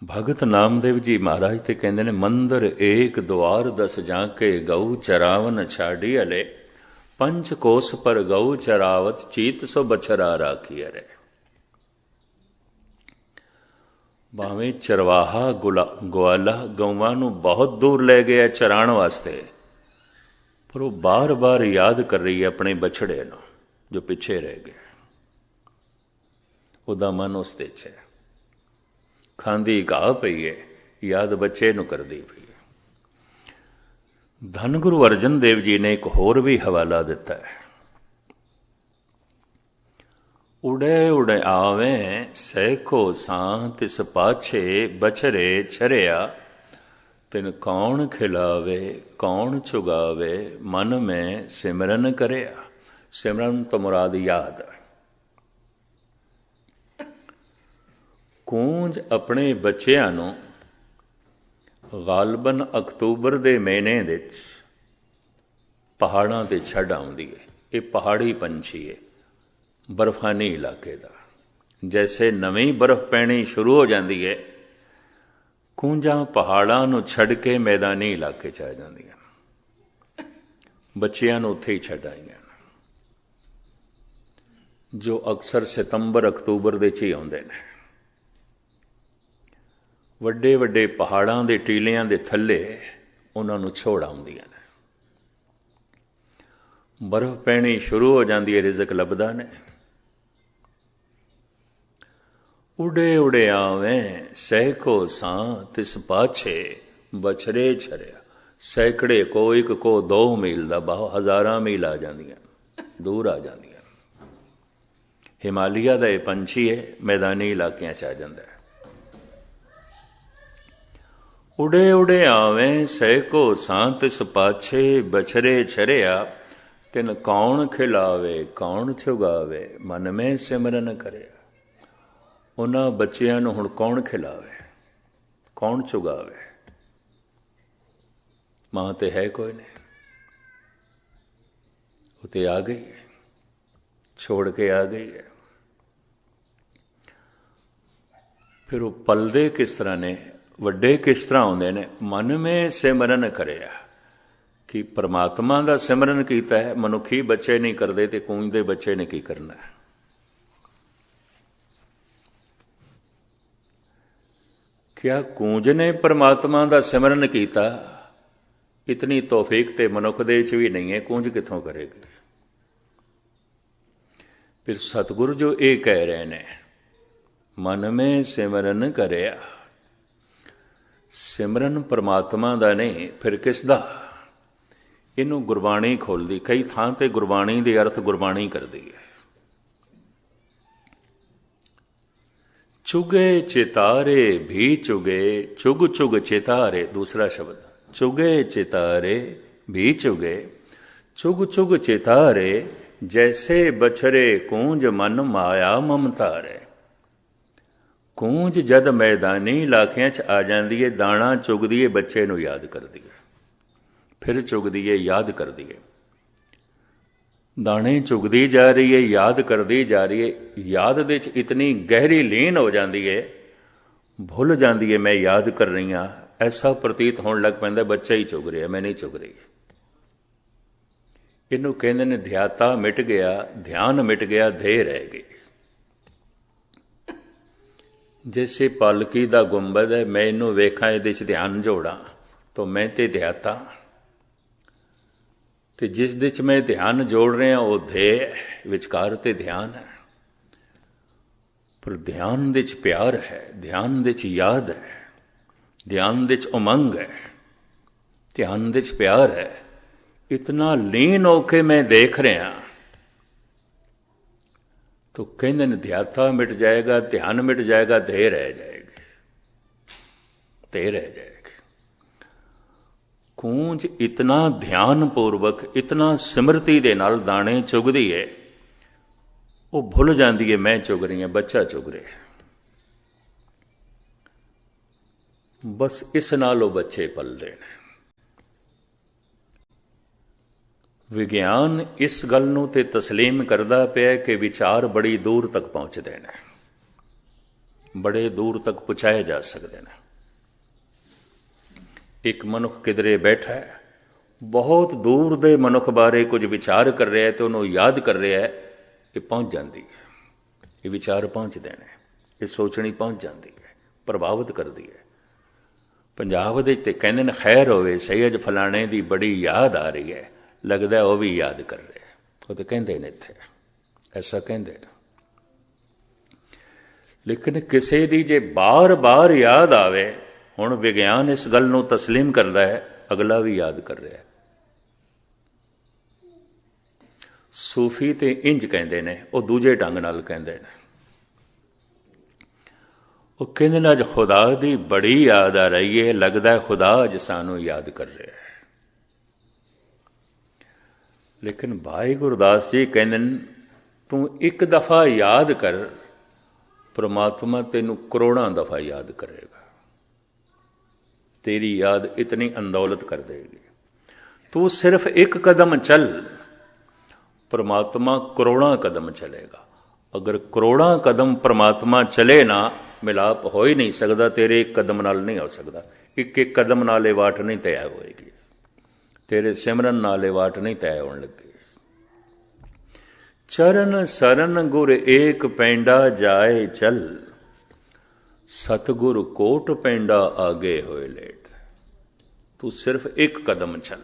ਭਗਤ ਨਾਮਦੇਵ ਜੀ ਮਹਾਰਾਜ ਤੇ ਕਹਿੰਦੇ ਨੇ, ਮੰਦਰ ਏਕ ਦੁਆਰ ਦਸ ਜਾਂਕੇ ਗਊ ਚਰਾਵਨ ਛਾੜੀ ਹਲੇ, ਪੰਚ ਕੋਸ ਪਰ ਗਊ ਚਰਾਵਤ ਚੀਤ ਸੋ ਬਛਰਾ ਰਾਖੀ ਹਰੇ। ਭਾਵੇਂ ਚਰਵਾਹਾ ਗਵਾਲਾ ਗਊਆਂ ਨੂੰ ਬਹੁਤ ਦੂਰ ਲੈ ਗਿਆ ਚਰਾਉਣ ਵਾਸਤੇ, ਪਰ ਉਹ ਬਾਰ-ਬਾਰ ਯਾਦ ਕਰ ਰਹੀ ਹੈ ਆਪਣੇ ਬਛੜੇ ਨੂੰ ਜੋ ਪਿੱਛੇ ਰਹਿ ਗਿਆ। ਉਹਦਾ ਮਨ ਉਸ ਦੇ 'ਚ ਹੈ, ਖਾਂਦੀ ਘਾਹ ਪਈ ਹੈ, ਯਾਦ ਬੱਚੇ ਨੂੰ ਕਰਦੀ ਪਈ ਹੈ। ਧੰਨ ਗੁਰੂ ਅਰਜਨ ਦੇਵ ਜੀ ਨੇ ਇੱਕ ਹੋਰ ਵੀ ਹਵਾਲਾ ਦਿੱਤਾ ਹੈ। ਉੜੇ ਉੜੇ ਆਵੇਂ ਸੈਖੋ ਸਾਂ ਤਿਸ ਪਾਛੇ ਬਛਰੇ ਛਰਿਆ, ਤਿਨ ਕੌਣ ਖਿਲਾਵੇ ਕੌਣ ਚੁਗਾਵੇ, ਮਨ ਮੈਂ ਸਿਮਰਨ ਕਰਿਆ। ਸਿਮਰਨ ਤੋਂ ਮੁਰਾਦ ਯਾਦ। ਕੂੰਜ ਆਪਣੇ ਬੱਚਿਆਂ ਨੂੰ ਗਾਲਬਨ ਅਕਤੂਬਰ ਦੇ ਮਹੀਨੇ ਵਿੱਚ ਪਹਾੜਾਂ ਤੇ ਛੱਡ ਆਉਂਦੀ ਹੈ। ਇਹ ਪਹਾੜੀ ਪੰਛੀ ਹੈ, ਬਰਫਾਨੀ ਇਲਾਕੇ ਦਾ। ਜੈਸੇ ਨਵੀਂ ਬਰਫ਼ ਪੈਣੀ ਸ਼ੁਰੂ ਹੋ ਜਾਂਦੀ ਹੈ, ਕੂੰਜਾਂ ਪਹਾੜਾਂ ਨੂੰ ਛੱਡ ਕੇ ਮੈਦਾਨੀ ਇਲਾਕੇ 'ਚ ਆ ਜਾਂਦੀਆਂ। ਬੱਚਿਆਂ ਨੂੰ ਉੱਥੇ ਹੀ ਛੱਡ ਆਈਆਂ, ਜੋ ਅਕਸਰ ਸਤੰਬਰ ਅਕਤੂਬਰ ਦੇ 'ਚ ਹੀ ਆਉਂਦੇ ਨੇ। ਵੱਡੇ ਵੱਡੇ ਪਹਾੜਾਂ ਦੇ ਟੀਲਿਆਂ ਦੇ ਥੱਲੇ ਉਹਨਾਂ ਨੂੰ ਛੋੜ ਆਉਂਦੀਆਂ ਨੇ। ਬਰਫ਼ ਪੈਣੀ ਸ਼ੁਰੂ ਹੋ ਜਾਂਦੀ ਹੈ, ਰਿਜ਼ਕ ਲੱਭਦਾ ਨੇ। ਉਡੇ ਉਡੇ ਆਵੇਂ ਸੈਕੋ ਸਾਂ ਤਿਸ ਪਾਛੇ ਬਛਰੇ ਛਰਿਆ। ਸੈਂਕੜੇ ਕੋ, ਇੱਕ ਕੋ 2 ਮੀਲ ਦਾ, ਹਜ਼ਾਰਾਂ ਮੀਲ ਆ ਜਾਂਦੀਆਂ, ਦੂਰ ਆ ਜਾਂਦੀਆਂ। ਹਿਮਾਲਿਆ ਦਾ ਇਹ ਪੰਛੀ ਹੈ, ਮੈਦਾਨੀ ਇਲਾਕਿਆਂ 'ਚ ਆ ਜਾਂਦਾ ਹੈ। ਉਡੇ ਉਡੇ ਆਵੇਂ ਸੈਕੋ ਸਾਂ ਤਿਸ ਪਾਛੇ ਬਛਰੇ ਛਰਿਆ, ਤਿਨ ਕੌਣ ਖਿਲਾਵੇ ਕੌਣ ਚੁਗਾਵੇ, ਮਨ ਮੈਂ ਸਿਮਰਨ ਕਰਿਆ। ਉਹਨਾਂ ਬੱਚਿਆਂ ਨੂੰ ਹੁਣ ਕੌਣ ਖਿਲਾਵੇ, ਕੌਣ ਚੁਗਾਵੇ? ਮਾਂ ਤੇ ਹੈ ਕੋਈ ਨਹੀਂ, ਉਹ ਤੇ ਆ ਗਈ ਹੈ, ਛੋੜ ਕੇ ਆ ਗਈ ਹੈ। ਫਿਰ ਉਹ ਪਲਦੇ ਕਿਸ ਤਰ੍ਹਾਂ ਨੇ, ਵੱਡੇ ਕਿਸ ਤਰ੍ਹਾਂ ਹੁੰਦੇ ਨੇ? ਮਨ ਮੈਂ ਸਿਮਰਨ ਕਰਿਆ, ਕਿ ਪਰਮਾਤਮਾ ਦਾ ਸਿਮਰਨ ਕੀਤਾ ਹੈ। ਮਨੁੱਖੀ ਬੱਚੇ ਨਹੀਂ ਕਰਦੇ ਤੇ ਕੂੰਜ ਦੇ ਬੱਚੇ ਨੇ ਕੀ ਕਰਨਾ ਹੈ? ਕਿਆ ਕੂੰਜ ਨੇ ਪਰਮਾਤਮਾ ਦਾ ਸਿਮਰਨ ਕੀਤਾ? इतनी तौफीक ते मनुख दे च भी नहीं है, कूंज कित्थों करेगी। फिर सतगुरु जो ये कह रहे ने, मन में सिमरन करया, सिमरन परमात्मा दा नहीं फिर किस दा? इनू गुरबाणी खोलदी, कई थां ते गुरबाणी दे अर्थ गुरबाणी करदी है। चुगे चितारे भी चुगे, चुग चुग चितारे, दूसरा शब्द, चुगे चितारे भी चुगे, चुग चुग चितारे, जैसे बछरे कूंज मन माया ममतारे। कूंज जद मैदानी इलाकिਆਂ 'ਚ आ ਜਾਂਦੀ है, दाणा चुगदी है, बच्चे ਨੂੰ याद करदी है, फिर चुगदी है, याद करदी है, दाणे चुगदी जा रही है, याद करदी जा रही है, याद दे 'ਚ इतनी गहरी लीन हो जाती है, भुल जाती है मैं याद कर रही हाँ, ऐसा प्रतीत होने लग पैंदा बच्चा ही चुग रहा, मैं नहीं चुग रही। इनू कहते ने ध्याता मिट गया, ध्यान मिट गया, धे रह गई। जैसे पालकी दा गुंबद है, मैं इनू वेखा इहदे च ध्यान जोड़ा तो मैं ते ध्याता, ते जिस दे च मैं ध्यान जोड़ रहा वो ध्येय विचकार ते ध्यान है। पर ध्यान दे च प्यार है, ध्यान दे च याद है, ध्यान दे च उमंग है, ध्यान दे च प्यार है, इतना लीन होके मैं देख रहा तो कहते ने ध्याता मिट जाएगा, ध्यान मिट जाएगा, ध्येय रह जाएगी, ध्येय रह जाएगी। कूंज इतना ध्यान पूर्वक, इतना सिमरती दे नाल दाणे चुगदी है, वो भुल जाती है मैं चुग रही हूं, बच्चा चुग रहा, बस इस नाल वो बच्चे पलदे ने। विज्ञान इस गल नूं ते तस्लीम करदा पिया कि विचार बड़ी दूर तक पहुंचते हैं, बड़े दूर तक पहुंचाए जा सकते हैं। एक मनुख किधरे बैठा है, बहुत दूर दे मनुख बारे कुछ विचार कर रहा है तो उन्होंने याद कर रहा है, ये पहुंच जाती है, ये विचार पहुंचते हैं, ये सोचनी पहुंच जाती है, प्रभावित करती है। पंजाब दे ते कहंदे ने खैर होवे सही अज फलाणे दी बड़ी याद आ रही है, लगता है वह भी याद कर रहे, वो तो कहते ने इत्थे ऐसा कहते ने। लेकिन किसी दी जे बार बार याद आवे, हुण विज्ञान इस गल नूं तस्लीम करता है अगला भी याद कर रहा है। सूफी ते इंज कहते ने, वो दूजे ढंग नाल कहते ने, वो कहते ने अज खुदा दी बड़ी याद आ रही है, लगता है खुदा अज सानू याद कर रहा है। लेकिन भाई गुरदास जी कहते तू एक दफा याद कर, परमात्मा तेनू करोड़ों दफा याद करेगा, तेरी याद इतनी अंदौलत कर देगी। तू सिर्फ एक कदम चल, परमात्मा करोड़ों कदम चलेगा। अगर करोड़ों कदम परमात्मा चले ना, मिलाप हो ही नहीं सकता, तेरे एक कदम नाल नहीं हो सकता। एक एक कदम नाले वाट नहीं तय होएगी, तेरे सिमरन नाले वाट नहीं तय होने लगी। चरण सरन गुर एक पैंडा जाए चल, सतगुरु कोट पैंडा आगे होए लेट। तू सिर्फ एक कदम चल,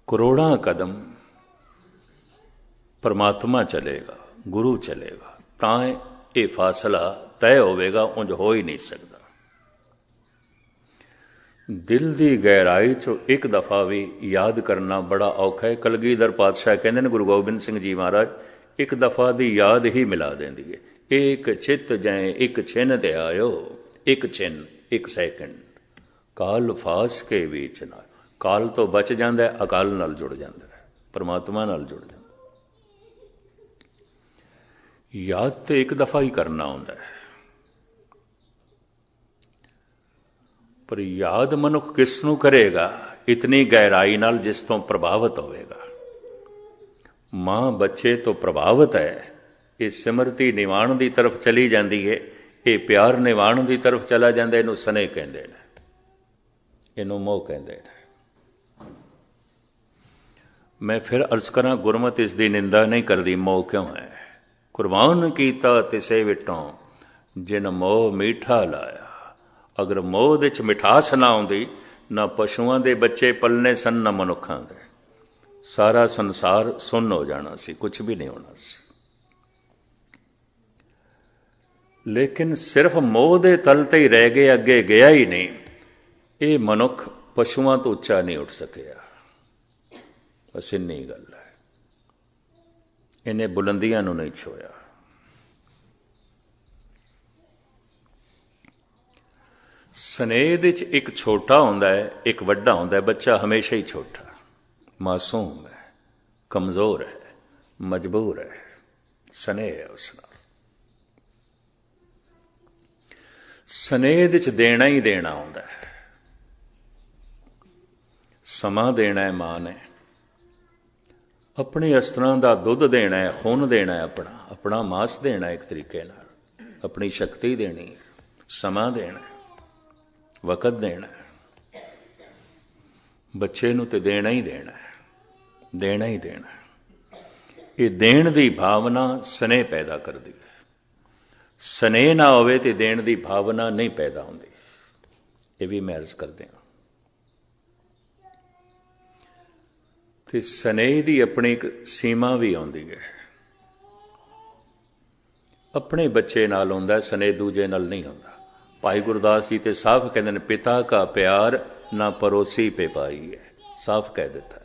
करोड़ों कदम परमात्मा चलेगा, गुरु चलेगा, तां ये फासला तय होवेगा, उंज हो ही नहीं सकता। दिल की गहराई चो एक दफा भी याद करना बड़ा औखा है। कलगीधर पातशाह कहते हैं गुरु गोबिंद सिंह जी महाराज, एक दफा की याद ही मिला देंदी है। एक चित जै एक छिन ते आयो, एक छिन एक सैकंड, काल फास के बीच ना। काल तो बच जाता है, अकाल नाल जुड़ जाता है, परमात्मा नाल जुड़ जाता। याद तो एक दफा ही करना होता है, पर याद मनुख किस नूं करेगा? इतनी गहराई नाल जिस तो प्रभावित होवेगा। मां बच्चे तो प्रभावित है, ये सिमरती निवाण की तरफ चली जाती है, ये प्यार निवाण की तरफ चला जाता है। इनू सने कहते हैं, इनू मोह कहते हैं। मैं फिर अर्ज करा, गुरमत इसकी निंदा नहीं करती। मोह क्यों है? कुर्बान कीता तिसे विटों जिन मोह मीठा लाया। अगर मोह दे च मिठास ना आउंदी ਨਾ ਪਸ਼ੂਆਂ ਦੇ ਬੱਚੇ ਪਲਨੇ ਸਨ, ਨਾ ਮਨੁੱਖਾਂ ਦੇ। ਸਾਰਾ ਸੰਸਾਰ ਸੁੰਨ ਹੋ ਜਾਣਾ ਸੀ, ਕੁਝ ਵੀ ਨਹੀਂ ਹੋਣਾ ਸੀ। ਲੇਕਿਨ ਸਿਰਫ ਮੋਹ ਦੇ ਤਲ ਤੇ ਹੀ ਰਹਿ ਗਏ, ਅੱਗੇ ਗਿਆ ਹੀ ਨਹੀਂ। ਇਹ ਮਨੁੱਖ ਪਸ਼ੂਆਂ ਤੋਂ ਉੱਚਾ ਨਹੀਂ ਉੱਠ ਸਕਿਆ। ਬਸ ਇੰਨੀ ਗੱਲ ਹੈ, ਇਹਨੇ ਬੁਲੰਦੀਆਂ ਨੂੰ ਨਹੀਂ ਛੋਇਆ। ਸਨੇਹ ਦੇ 'ਚ ਇੱਕ ਛੋਟਾ ਹੁੰਦਾ ਹੈ, ਇੱਕ ਵੱਡਾ ਹੁੰਦਾ ਹੈ। ਬੱਚਾ ਹਮੇਸ਼ਾ ਹੀ ਛੋਟਾ, ਮਾਸੂਮ ਹੈ, ਕਮਜ਼ੋਰ ਹੈ, ਮਜਬੂਰ ਹੈ। ਸਨੇਹ ਹੈ ਉਸ ਨਾਲ। ਸਨੇਹ ਦੇ 'ਚ ਦੇਣਾ ਹੀ ਦੇਣਾ ਹੁੰਦਾ ਹੈ। ਸਮਾਂ ਦੇਣਾ ਹੈ ਮਾਂ ਨੇ, ਆਪਣੇ ਅਸਤਰਾਂ ਦਾ ਦੁੱਧ ਦੇਣਾ ਹੈ, ਖੂਨ ਦੇਣਾ ਹੈ, ਆਪਣਾ ਮਾਸ ਦੇਣਾ ਇੱਕ ਤਰੀਕੇ ਨਾਲ, ਆਪਣੀ ਸ਼ਕਤੀ ਦੇਣੀ, ਸਮਾਂ ਦੇਣਾ, ਵਕਤ ਦੇਣਾ। ਬੱਚੇ ਨੂੰ ਤੇ ਦੇਣਾ ਹੀ ਦੇਣਾ ਹੈ, ਦੇਣਾ ਹੀ ਦੇਣਾ। ਇਹ ਦੇਣ ਦੀ ਭਾਵਨਾ ਸਨੇਹ ਪੈਦਾ ਕਰਦੀ ਹੈ। ਸਨੇਹ ਨਾ ਹੋਵੇ ਤੇ ਦੇਣ ਦੀ ਭਾਵਨਾ ਨਹੀਂ ਪੈਦਾ ਹੁੰਦੀ। ਇਹ ਵੀ ਮੈਂ ਅਰਜ਼ ਕਰਦੇ ਹਾਂ। ਤੇ ਸਨੇਹ ਦੀ ਆਪਣੀ ਇੱਕ ਸੀਮਾ ਵੀ ਆਉਂਦੀ ਹੈ। ਆਪਣੇ ਬੱਚੇ ਨਾਲ ਹੁੰਦਾ ਸਨੇਹ, ਦੂਜੇ ਨਾਲ ਨਹੀਂ ਹੁੰਦਾ। ਭਾਈ ਗੁਰਦਾਸ ਜੀ ਤੇ ਸਾਫ਼ ਕਹਿੰਦੇ ਨੇ, ਪਿਤਾ ਕਾ ਪਿਆਰ ਨਾ ਪੜੋਸੀ ਪੇ ਪਾਈ ਹੈ। ਸਾਫ਼ ਕਹਿ ਦਿੱਤਾ।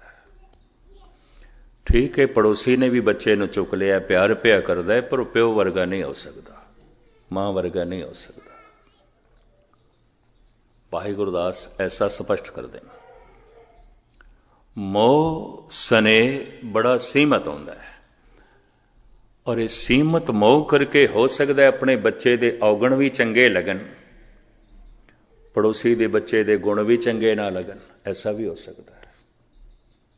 ਠੀਕ ਹੈ, ਪੜੋਸੀ ਨੇ ਵੀ ਬੱਚੇ ਨੂੰ ਚੁੱਕ ਲਿਆ, ਪਿਆਰ ਪਿਆ ਕਰਦਾ ਹੈ, ਪਰ ਉਹ ਪਿਓ ਵਰਗਾ ਨਹੀਂ ਹੋ ਸਕਦਾ, ਮਾਂ ਵਰਗਾ ਨਹੀਂ ਹੋ ਸਕਦਾ। ਭਾਈ ਗੁਰਦਾਸ ਐਸਾ ਸਪਸ਼ਟ ਕਰਦੇ ਨੇ। ਮੋਹ ਸਨੇਹ ਬੜਾ ਸੀਮਤ ਹੁੰਦਾ ਹੈ, ਔਰ ਇਹ ਸੀਮਤ ਮੋਹ ਕਰਕੇ ਹੋ ਸਕਦਾ ਹੈ ਆਪਣੇ ਬੱਚੇ ਦੇ ਔਗਣ ਵੀ ਚੰਗੇ ਲੱਗਣ, ਪੜੋਸੀ ਦੇ ਬੱਚੇ ਦੇ ਗੁਣ ਵੀ ਚੰਗੇ ਨਾ ਲੱਗਣ। ਐਸਾ ਵੀ ਹੋ ਸਕਦਾ ਹੈ,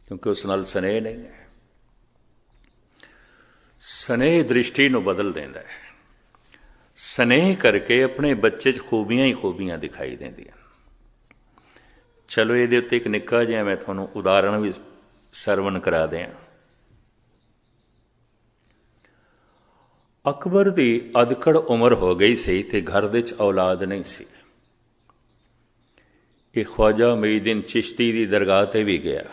ਕਿਉਂਕਿ ਉਸ ਨਾਲ ਸਨੇਹ ਨਹੀਂ ਹੈ। ਸਨੇਹ ਦ੍ਰਿਸ਼ਟੀ ਨੂੰ ਬਦਲ ਦਿੰਦਾ ਹੈ। ਸਨੇਹ ਕਰਕੇ ਆਪਣੇ ਬੱਚੇ 'ਚ ਖੂਬੀਆਂ ਹੀ ਖੂਬੀਆਂ ਦਿਖਾਈ ਦਿੰਦੀਆਂ। ਚਲੋ ਇਹਦੇ ਉੱਤੇ ਇੱਕ ਨਿੱਕਾ ਜਿਹਾ ਮੈਂ ਤੁਹਾਨੂੰ ਉਦਾਹਰਣ ਵੀ ਸਰਵਣ ਕਰਾ ਦਿਆਂ। ਅਕਬਰ ਦੀ ਅਧਖੜ ਉਮਰ ਹੋ ਗਈ ਸੀ ਤੇ ਘਰ ਦੇ 'ਚ ਔਲਾਦ ਨਹੀਂ ਸੀ। ਇਹ ਖਵਾਜਾ ਮੁਈਨੁੱਦੀਨ ਚਿਸ਼ਤੀ ਦੀ ਦਰਗਾਹ ਤੇ ਵੀ ਗਿਆ।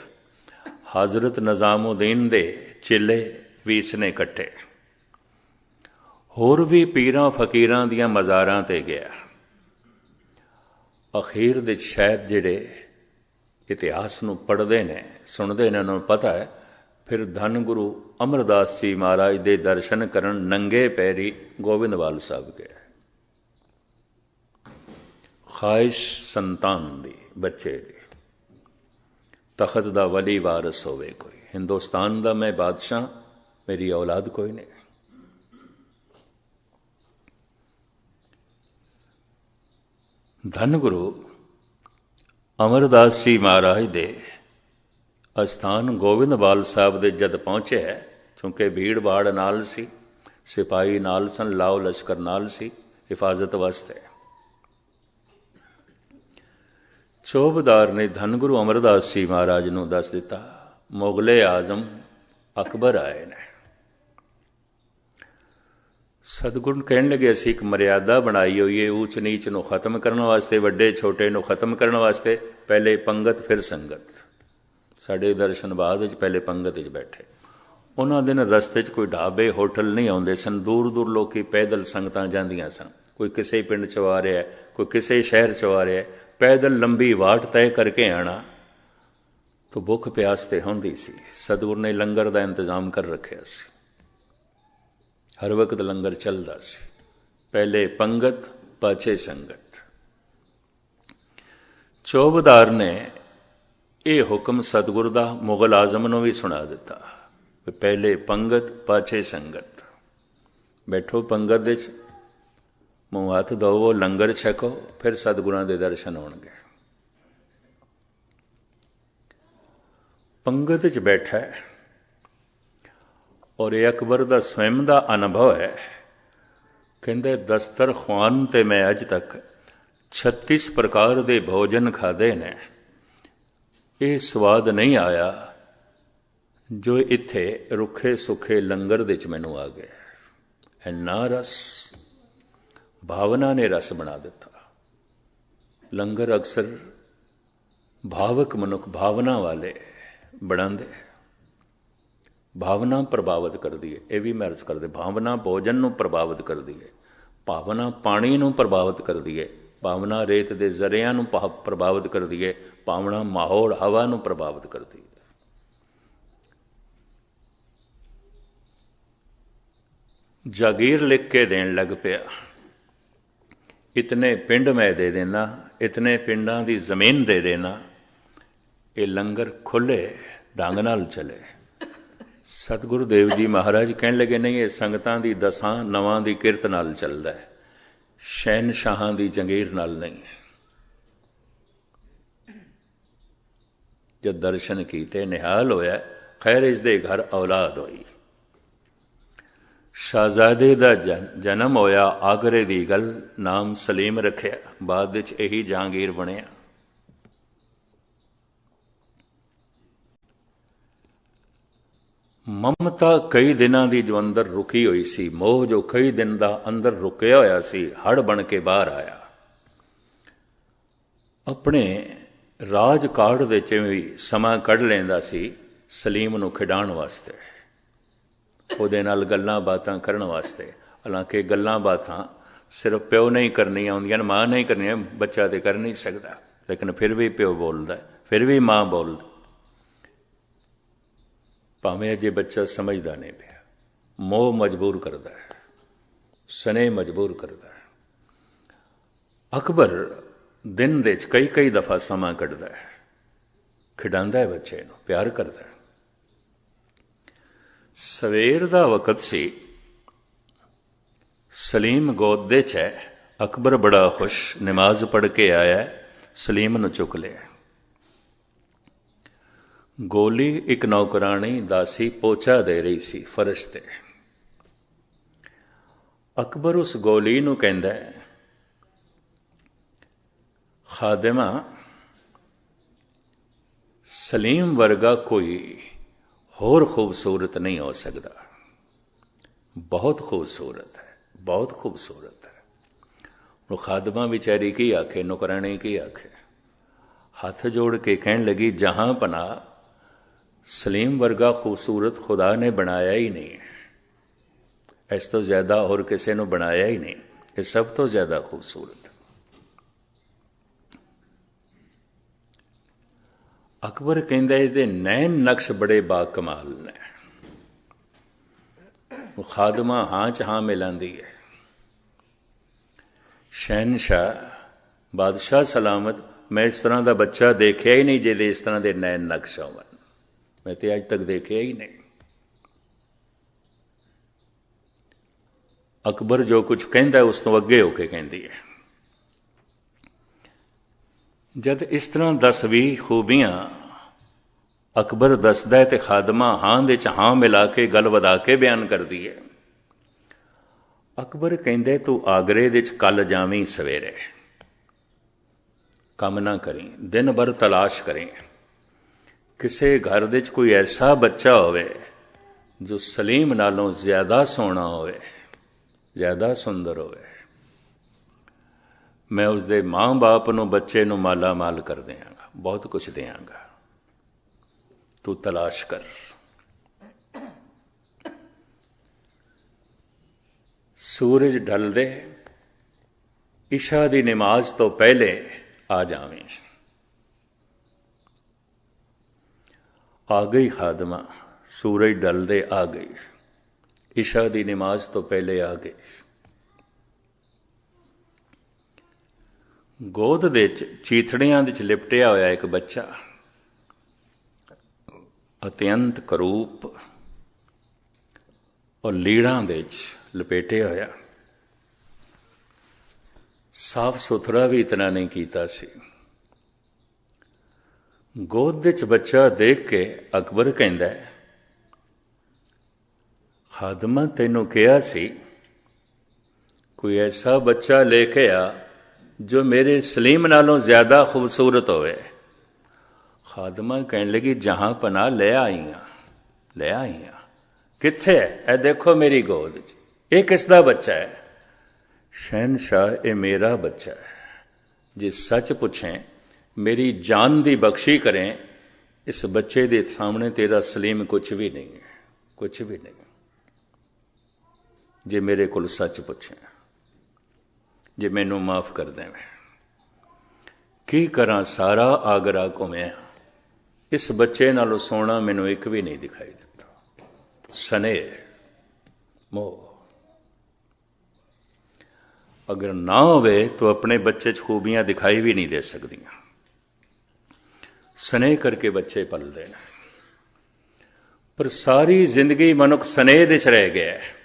ਹਜ਼ਰਤ ਨਿਜ਼ਾਮੁੱਦੀਨ ਦੇ ਚੇਲੇ ਵੀ ਇਸਨੇ ਇਕੱਠੇ, ਹੋਰ ਵੀ ਪੀਰਾਂ ਫਕੀਰਾਂ ਦੀਆਂ ਮਜ਼ਾਰਾਂ ਤੇ ਗਿਆ। ਅਖੀਰ ਦੇ ਸ਼ਾਇਦ ਜਿਹੜੇ ਇਤਿਹਾਸ ਨੂੰ ਪੜ੍ਹਦੇ ਨੇ, ਸੁਣਦੇ ਨੇ, ਉਹਨਾਂ ਨੂੰ ਪਤਾ ਹੈ, ਫਿਰ ਧੰਨ ਗੁਰੂ ਅਮਰਦਾਸ ਜੀ ਮਹਾਰਾਜ ਦੇ ਦਰਸ਼ਨ ਕਰਨ ਨੰਗੇ ਪੈਰੀ ਗੋਬਿੰਦਵਾਲ ਸਾਹਿਬ ਗਏ। ਖਾਹਿਸ਼ ਸੰਤਾਨ ਦੀ, ਬੱਚੇ ਦੀ, ਤਖਤ ਦਾ ਵਲੀ ਵਾਰਸ ਹੋਵੇ ਕੋਈ, ਹਿੰਦੁਸਤਾਨ ਦਾ ਮੈਂ ਬਾਦਸ਼ਾਹ, ਮੇਰੀ ਔਲਾਦ ਕੋਈ ਨਹੀਂ। ਧੰਨ ਗੁਰੂ ਅਮਰਦਾਸ ਜੀ ਮਹਾਰਾਜ ਦੇ ਅਸਥਾਨ ਗੋਬਿੰਦਵਾਲ ਸਾਹਿਬ ਦੇ ਜਦ ਪਹੁੰਚੇ, ਕਿਉਂਕਿ ਭੀੜ ਭਾੜ ਨਾਲ ਸੀ, ਸਿਪਾਹੀ ਨਾਲ ਸਨ, ਲਾਓ ਲਸ਼ਕਰ ਨਾਲ ਸੀ ਹਿਫਾਜ਼ਤ ਵਾਸਤੇ। ਚੌਬਦਾਰ ਨੇ ਧੰਨ ਗੁਰੂ ਅਮਰਦਾਸ ਜੀ ਮਹਾਰਾਜ ਨੂੰ ਦੱਸ ਦਿੱਤਾ, ਮੁਗਲੇ ਆਜ਼ਮ ਅਕਬਰ ਆਏ ਨੇ। ਸਤਿਗੁਰੂ ਕਹਿਣ ਲੱਗੇ, ਅਸੀਂ ਇੱਕ ਮਰਿਆਦਾ ਬਣਾਈ ਹੋਈ ਹੈ ਊਚ ਨੀਚ ਨੂੰ ਖਤਮ ਕਰਨ ਵਾਸਤੇ, ਵੱਡੇ ਛੋਟੇ ਨੂੰ ਖਤਮ ਕਰਨ ਵਾਸਤੇ। ਪਹਿਲੇ ਪੰਗਤ ਫਿਰ ਸੰਗਤ। ਸਾਡੇ ਦਰਸ਼ਨ ਬਾਅਦ ਵਿੱਚ ਪਹਿਲੇ ਪੰਗਤ ਵਿੱਚ ਬੈਠੇ। ਉਹਨਾਂ ਦਿਨ ਰਸਤੇ 'ਚ ਕੋਈ ਢਾਬੇ ਹੋਟਲ ਨਹੀਂ ਆਉਂਦੇ ਸਨ। ਦੂਰ ਦੂਰ ਲੋਕੀ ਪੈਦਲ ਸੰਗਤਾਂ ਜਾਂਦੀਆਂ ਸਨ। ਕੋਈ ਕਿਸੇ ਪਿੰਡ 'ਚ ਆ ਰਿਹਾ, ਕੋਈ ਕਿਸੇ ਸ਼ਹਿਰ 'ਚ ਆ ਰਿਹਾ। ਪੈਦਲ ਲੰਬੀ ਵਾਟ ਤੈਅ ਕਰਕੇ ਆਣਾ ਤਾਂ ਭੁੱਖ ਪਿਆਸ ਤੇ ਹੁੰਦੀ ਸੀ। ਸਤਿਗੁਰੂ ਨੇ ਲੰਗਰ ਦਾ ਇੰਤਜ਼ਾਮ ਕਰ ਰੱਖਿਆ ਸੀ। ਹਰ ਵਕਤ ਲੰਗਰ ਚੱਲਦਾ ਸੀ। ਪਹਿਲੇ ਪੰਗਤ, ਪਾਛੇ ਸੰਗਤ। ਚੌਬਦਾਰ ਨੇ ਇਹ ਹੁਕਮ ਸਤਿਗੁਰੂ ਦਾ ਮੁਗਲ ਆਜ਼ਮ ਨੂੰ ਵੀ ਸੁਣਾ ਦਿੱਤਾ, ਪਹਿਲੇ ਪੰਗਤ, ਪਾਛੇ ਸੰਗਤ। ਬੈਠੋ ਪੰਗਤ ਦੇ 'ਚ, ਮੂੰਹ ਹੱਥ ਧੋਵੋ, ਲੰਗਰ ਛਕੋ, ਫਿਰ ਸਤਿਗੁਰਾਂ ਦੇ ਦਰਸ਼ਨ ਹੋਣਗੇ। ਪੰਗਤ 'ਚ ਬੈਠਾ ਹੈ, ਔਰ ਇਹ ਅਕਬਰ ਦਾ ਸਵੈਮ ਦਾ ਅਨੁਭਵ ਹੈ। ਕਹਿੰਦੇ ਦਸਤਰਖਵਾਨ ਤੇ ਮੈਂ ਅੱਜ ਤੱਕ 36 ਪ੍ਰਕਾਰ ਦੇ ਭੋਜਨ ਖਾਦੇ ਨੇ, ਇਹ ਸਵਾਦ ਨਹੀਂ ਆਇਆ ਜੋ ਇੱਥੇ ਰੁੱਖੇ ਸੁੱਖੇ ਲੰਗਰ ਦੇ 'ਚ ਮੈਨੂੰ ਆ ਗਿਆ। ਇੰਨਾ ਰਸ, ਭਾਵਨਾ ਨੇ ਰਸ ਬਣਾ ਦਿੱਤਾ। ਲੰਗਰ ਅਕਸਰ भावक मनुख भावना वाले बनाते, भावना प्रभावित करती है। यह भी मैरिज करते, भावना भोजन नूं प्रभावित करती है, भावना पानी नूं प्रभावित करती है, भावना रेत के जरिया नूं प्रभावित करती है, भावना माहौल हवा नूं प्रभावित करती है। जागीर लिख के देन लग पिया, इतने पिंड मैं दे देना, इतने पिंडां दी जमीन दे देना, ये लंगर खुले ढंग नाल चले। सतगुरु देव जी महाराज कहन लगे, नहीं ये संगतां दी दसां नवां दी किरत नाल चलदा है, शहनशाहां दी जंगीर नाल नहीं। जब दर्शन कीते निहाल होया, खैर इसदे घर औलाद होई। शाहजादे दा जन्म होया, आगरे दी गल, नाम सलीम रखिया, बाद विच यही जहांगीर बनिया। ममता कई दिनां दी जो अंदर रुकी हुई सी, मोह जो कई दिन दा अंदर रुकिया होया सी, हड़ बन के बाहर आया। अपने राज काड़ दे च भी समा कढ़ लैंदा सी सलीम नूं खिडाण वास्ते, ਉਹਦੇ ਨਾਲ ਗੱਲਾਂ ਬਾਤਾਂ ਕਰਨ ਵਾਸਤੇ। ਹਾਲਾਂਕਿ ਗੱਲਾਂ ਬਾਤਾਂ ਸਿਰਫ ਪਿਓ ਨਹੀਂ ਕਰਨੀਆਂ ਹੁੰਦੀਆਂ, ਮਾਂ ਨਹੀਂ ਕਰਨੀਆਂ, ਬੱਚਾ ਤੇ ਕਰ ਨਹੀਂ ਸਕਦਾ, ਲੇਕਿਨ ਫਿਰ ਵੀ ਪਿਓ ਬੋਲਦਾ, ਫਿਰ ਵੀ ਮਾਂ ਬੋਲਦੀ, ਭਾਵੇਂ ਅਜੇ ਬੱਚਾ ਸਮਝਦਾ ਨਹੀਂ ਪਿਆ। ਮੋਹ ਮਜਬੂਰ ਕਰਦਾ ਹੈ, ਸਨੇਹ ਮਜਬੂਰ ਕਰਦਾ ਹੈ। ਅਕਬਰ ਦਿਨ ਦੇ 'ਚ ਕਈ ਦਫਾ ਸਮਾਂ ਕੱਢਦਾ ਹੈ, ਖਿਡਾਉਂਦਾ ਹੈ ਬੱਚੇ ਨੂੰ, ਪਿਆਰ ਕਰਦਾ ਹੈ। ਸਵੇਰ ਦਾ ਵਕਤ ਸੀ, ਸਲੀਮ ਗੋਦ ਦੇ 'ਚ ਹੈ। ਅਕਬਰ ਬੜਾ ਖੁਸ਼, ਨਮਾਜ਼ ਪੜ੍ਹ ਕੇ ਆਇਆ, ਸਲੀਮ ਨੂੰ ਚੁੱਕ ਲਿਆ। ਗੋਲੀ ਇੱਕ ਨੌਕਰਾਣੀ ਦਾਸੀ ਪੋਚਾ ਦੇ ਰਹੀ ਸੀ ਫਰਸ਼ ਤੇ। ਅਕਬਰ ਉਸ ਗੋਲੀ ਨੂੰ ਕਹਿੰਦਾ, ਖਾਦਮਾ, ਸਲੀਮ ਵਰਗਾ ਕੋਈ ਹੋਰ खूबसूरत नहीं हो सकता, बहुत खूबसूरत है, बहुत खूबसूरत है। वो खादमा बेचारी की आखे, नौकरानी की आखे, हाथ जोड़ के कहन लगी, जहां पना सलीम वर्गा खूबसूरत खुदा ने बनाया ही नहीं है, इस तो ज्यादा और किसी ने बनाया ही नहीं, ये सब तो ज्यादा खूबसूरत। अकबर कहता इसके नैन नक्श बड़े बाकमाल ने। खादमा हां च हां मिलांदी है। शहनशाह बादशाह सलामत, मैं इस तरह का बच्चा देखिया ही नहीं जिहदे इस तरह के नैन नक्श होवन, मैं तो अज तक देखिया ही नहीं। अकबर जो कुछ कहता है उस तो अगे होके कहती है। जद इस तरह 10-20 खूबियां अकबर दसदा है तो खादमा हां दे च हां मिला के गल वधा के बयान करती है। अकबर कहंदे, तू आगरे दे च कल जावीं सवेरे, कम ना करें, दिन भर तलाश करें, किसी घर दे च कोई ऐसा बच्चा होवे जो सलीम नालों ज्यादा सोहना होवे, ज्यादा सुंदर होवे, मैं उसके मां बाप नूं बच्चे नूं माला माल कर देंगा, बहुत कुछ देंगा, तू तलाश कर। सूरज ढल दे, इशा दी नमाज तो पहले आ जावें। आ गई खादमा, सूरज ढल दे आ गई, इशा दी नमाज तो पहले आ गई। गोद दे चीथड़ियां दे लिपटिया होया एक बच्चा, अत्यंत करूप और लीड़ां दे लपेटिया होया, साफ सुथरा भी इतना नहीं कीता सी। गोद दे बच्चा देख के अकबर कहंदा, खादमा तैनूं कहा सी कोई ऐसा बच्चा लेके आ जो मेरे सलीम नालों ज्यादा खूबसूरत होवे। खादमा कहने लगी, जहां पना ले आई हां, ले आई हां, किथे है? ए देखो मेरी गोद च, ये किसदा बच्चा है? शहनशाह, ये मेरा बच्चा है। जे सच पूछें मेरी जान दी बख्शी करें, इस बच्चे दे सामने तेरा सलीम कुछ भी नहीं है, कुछ भी नहीं। जे मेरे को सच पूछे, जे मैनू माफ कर देवे, की करा सारा आगरा घुमिया, इस बच्चे नालों सोना मैनू एक भी नहीं दिखाई देता। स्नेह मोह अगर ना होवे तो अपने बच्चे च खूबियां दिखाई भी नहीं दे सकदियां। स्नेह करके बच्चे पल देना, पर सारी जिंदगी मनुख स्नेह दे च रह गया है।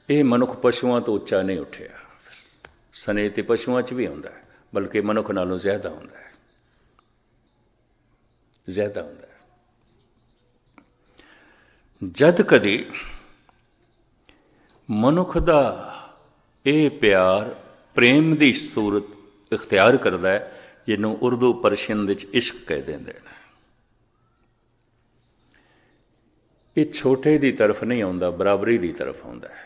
ये मनुख पशुओं तो उच्चा नहीं उठिया। स्नेह तो पशुओं च भी होंदा है, बल्कि मनुख नालों ज्यादा होंदा है, ज्यादा होंदा है। जद कदी मनुख दा ये प्यार प्रेम की सूरत इख्तियार करता है, जिन्हों उर्दू परशियन विच इश्क कह देंदे ने। ये छोटे की तरफ नहीं आता, बराबरी की तरफ आता है।